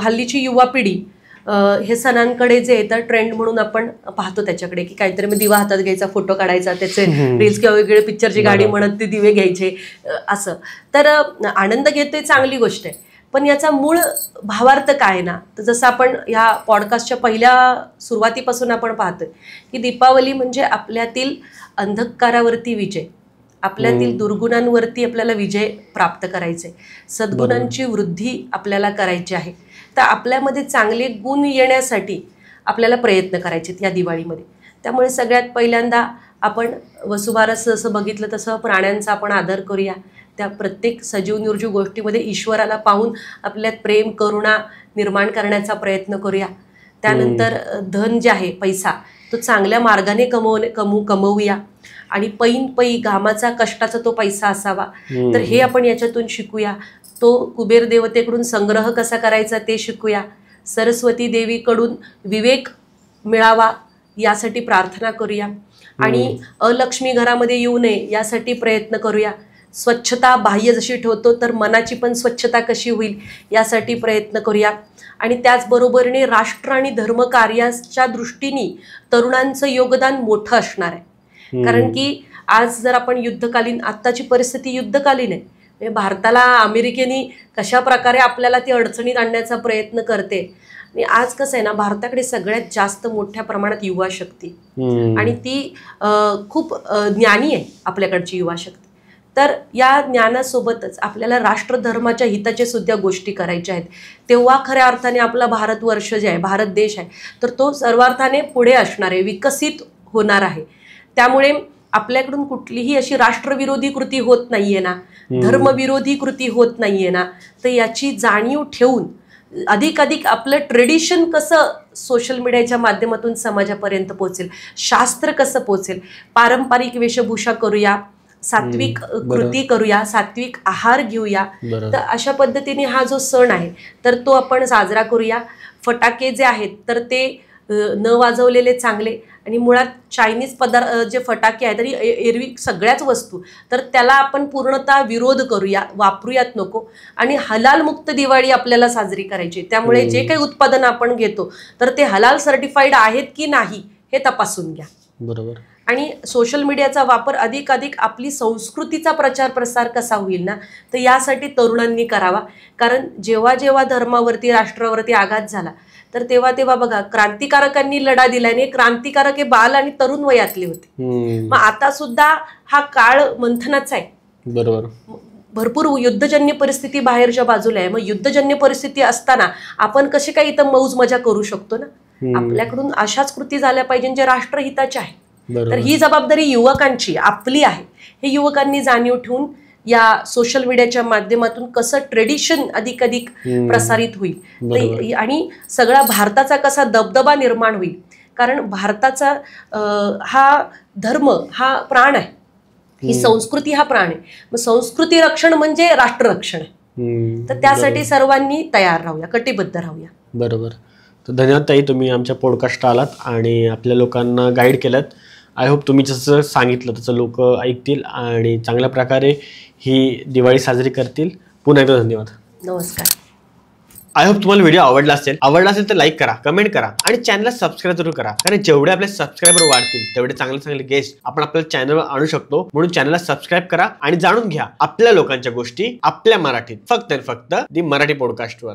हल्लीची युवा पिढी हे सणांकडे जे येतं ट्रेंड म्हणून आपण पाहतो त्याच्याकडे की काहीतरी मग दिवा हातात घ्यायचा, फोटो काढायचा, त्याचे रील्स किंवा वेगवेगळे पिक्चरची गाडी म्हणत ते दिवे घ्यायचे असं. तर आनंद घेतोय, चांगली गोष्ट आहे, पण याचा मूळ भावार्थ काय ना, तर जसं आपण ह्या पॉडकास्टच्या पहिल्या सुरुवातीपासून आपण पाहतोय की दीपावली म्हणजे आपल्यातील अंधकारावरती विजय, आपल्यातील दुर्गुणांवरती आपल्याला विजय प्राप्त करायचे, सद्गुणांची वृद्धी आपल्याला करायची आहे. तर आपल्यामध्ये चांगले गुण येण्यासाठी आपल्याला प्रयत्न करायचे या दिवाळीमध्ये. त्यामुळे सगळ्यात पहिल्यांदा आपण वसुबारस जसं बघितलं तसं प्राण्यांचा आपण आदर करूया. त्या प्रत्येक सजीव निर्जीव गोष्टीमध्ये ईश्वराला पाहून आपल्यात प्रेम करुणा निर्माण करण्याचा प्रयत्न करूया. त्यानंतर धन जे आहे, पैसा, तो चांगल्या मार्गाने कमवूया आणि पैन पै घामाचा कष्टाचा तो पैसा असावा. तर हे आपण याच्यातून शिकूया. तो कुबेर देवतेकडून संग्रह कसा करायचा ते शिकूया. सरस्वती देवीकडून विवेक मिळावा यासाठी प्रार्थना करूया आणि अलक्ष्मी घरामध्ये येऊ नये यासाठी प्रयत्न करूया. स्वच्छता बाह्य जशी ठेवतो तर मनाची पण स्वच्छता कशी होईल यासाठी प्रयत्न करूया. आणि त्याचबरोबरीने राष्ट्र आणि धर्म कार्याच्या दृष्टीने तरुणांचं योगदान मोठं असणार आहे. कारण की आज जर आपण युद्धकालीन, आत्ताची परिस्थिती युद्धकालीन आहे. म्हणजे भारताला अमेरिकेने कशा प्रकारे आपल्याला ती अडचणीत आणण्याचा प्रयत्न करते. आणि आज कसं आहे ना, भारताकडे सगळ्यात जास्त मोठ्या प्रमाणात युवा शक्ती आणि ती खूप ज्ञानी आहे आपल्याकडची युवा शक्ती. तर या ज्ञानासोबतच आपल्याला राष्ट्रधर्माच्या हिताच्या सुद्धा गोष्टी करायच्या आहेत. तेव्हा खऱ्या अर्थाने आपला भारतवर्ष जे आहे, भारत देश आहे, तर तो सर्वार्थाने पुढे असणार आहे, विकसित होणार आहे. त्यामुळे आपल्याकडून कुठलीही अशी राष्ट्रविरोधी कृती होत नाहीये ना, धर्मविरोधी कृती होत नाहीये ना, तर याची जाणीव ठेवून अधिकाधिक आपलं ट्रेडिशन कसं सोशल मीडियाच्या माध्यमातून समाजापर्यंत पोहोचेल, शास्त्र कसं पोहोचेल, पारंपरिक वेशभूषा करूया, सात्विक कृती करूया, सात्विक आहार घेऊया. तर अशा पद्धतीने हा जो सण आहे तर तो आपण साजरा करूया. फटाके जे आहेत तर ते न वाजवलेले चांगले. आणि मुळात चायनीज पदार्थ जे फटाके आहेत आणि एरवी सगळ्याच वस्तू, तर त्याला आपण पूर्णतः विरोध करूया, वापरूयात नको. आणि हलाल मुक्त दिवाळी आपल्याला साजरी करायची. त्यामुळे जे काही उत्पादन आपण घेतो तर ते हलाल सर्टिफाईड आहेत की नाही हे तपासून घ्या. बरोबर. आणि सोशल मीडियाचा वापर अधिकाधिक आपली संस्कृतीचा प्रचार प्रसार कसा होईल ना, तर यासाठी तरुणांनी करावा. कारण जेव्हा जेव्हा धर्मावरती, राष्ट्रावरती आघात झाला तर तेव्हा तेव्हा बघा, क्रांतिकारकांनी लढा दिल्याने क्रांतिकारक हे बाल आणि तरुण वयातले होते. मग आता सुद्धा हा काळ मंथनाचा आहे. बरोबर. भरपूर युद्धजन्य परिस्थिती बाहेरच्या बाजूला आहे. मग युद्धजन्य परिस्थिती असताना आपण कसे काही इथं मौज मजा करू शकतो ना. आपल्याकडून अशाच कृती झाल्या पाहिजे जे राष्ट्रहिताच्या आहे. तर ही जबाबदारी युवकांची, आपली आहे. हे युवकांनी जाणीव ठेवून या सोशल मीडियाच्या माध्यमातून कसं ट्रेडिशन अधिकाधिक प्रसारित होईल आणि सगळा भारताचा कसा दबदबा निर्माण होईल. कारण भारताचा हा धर्म हा प्राण आहे, ही संस्कृती हा प्राण आहे. मग संस्कृती रक्षण म्हणजे राष्ट्ररक्षण आहे. तर त्यासाठी सर्वांनी तयार राहूया, कटिबद्ध राहूया. बरोबर. तर धन्यवाद ताई, तुम्ही आमच्या पॉडकास्ट आलात आणि आपल्या लोकांना गाईड केलं. आय होप तुम्ही जसं सांगितलं तसं लोक ऐकतील आणि चांगल्या प्रकारे ही दिवाळी साजरी करतील. पुन्हा एकदा धन्यवाद. नमस्कार. आय होप तुम्हाला व्हिडिओ आवडला असेल तर लाईक करा, कमेंट करा आणि चॅनलला सबस्क्राईब जरूर करा. कारण जेवढे आपले सबस्क्रायबर वाढतील तेवढे चांगले गेस्ट आपण आपल्या चॅनलवर आणू शकतो. म्हणून चॅनलला सबस्क्राईब करा आणि जाणून घ्या आपल्या लोकांच्या गोष्टी आपल्या मराठीत, फक्त दी मराठी पॉडकास्टवर.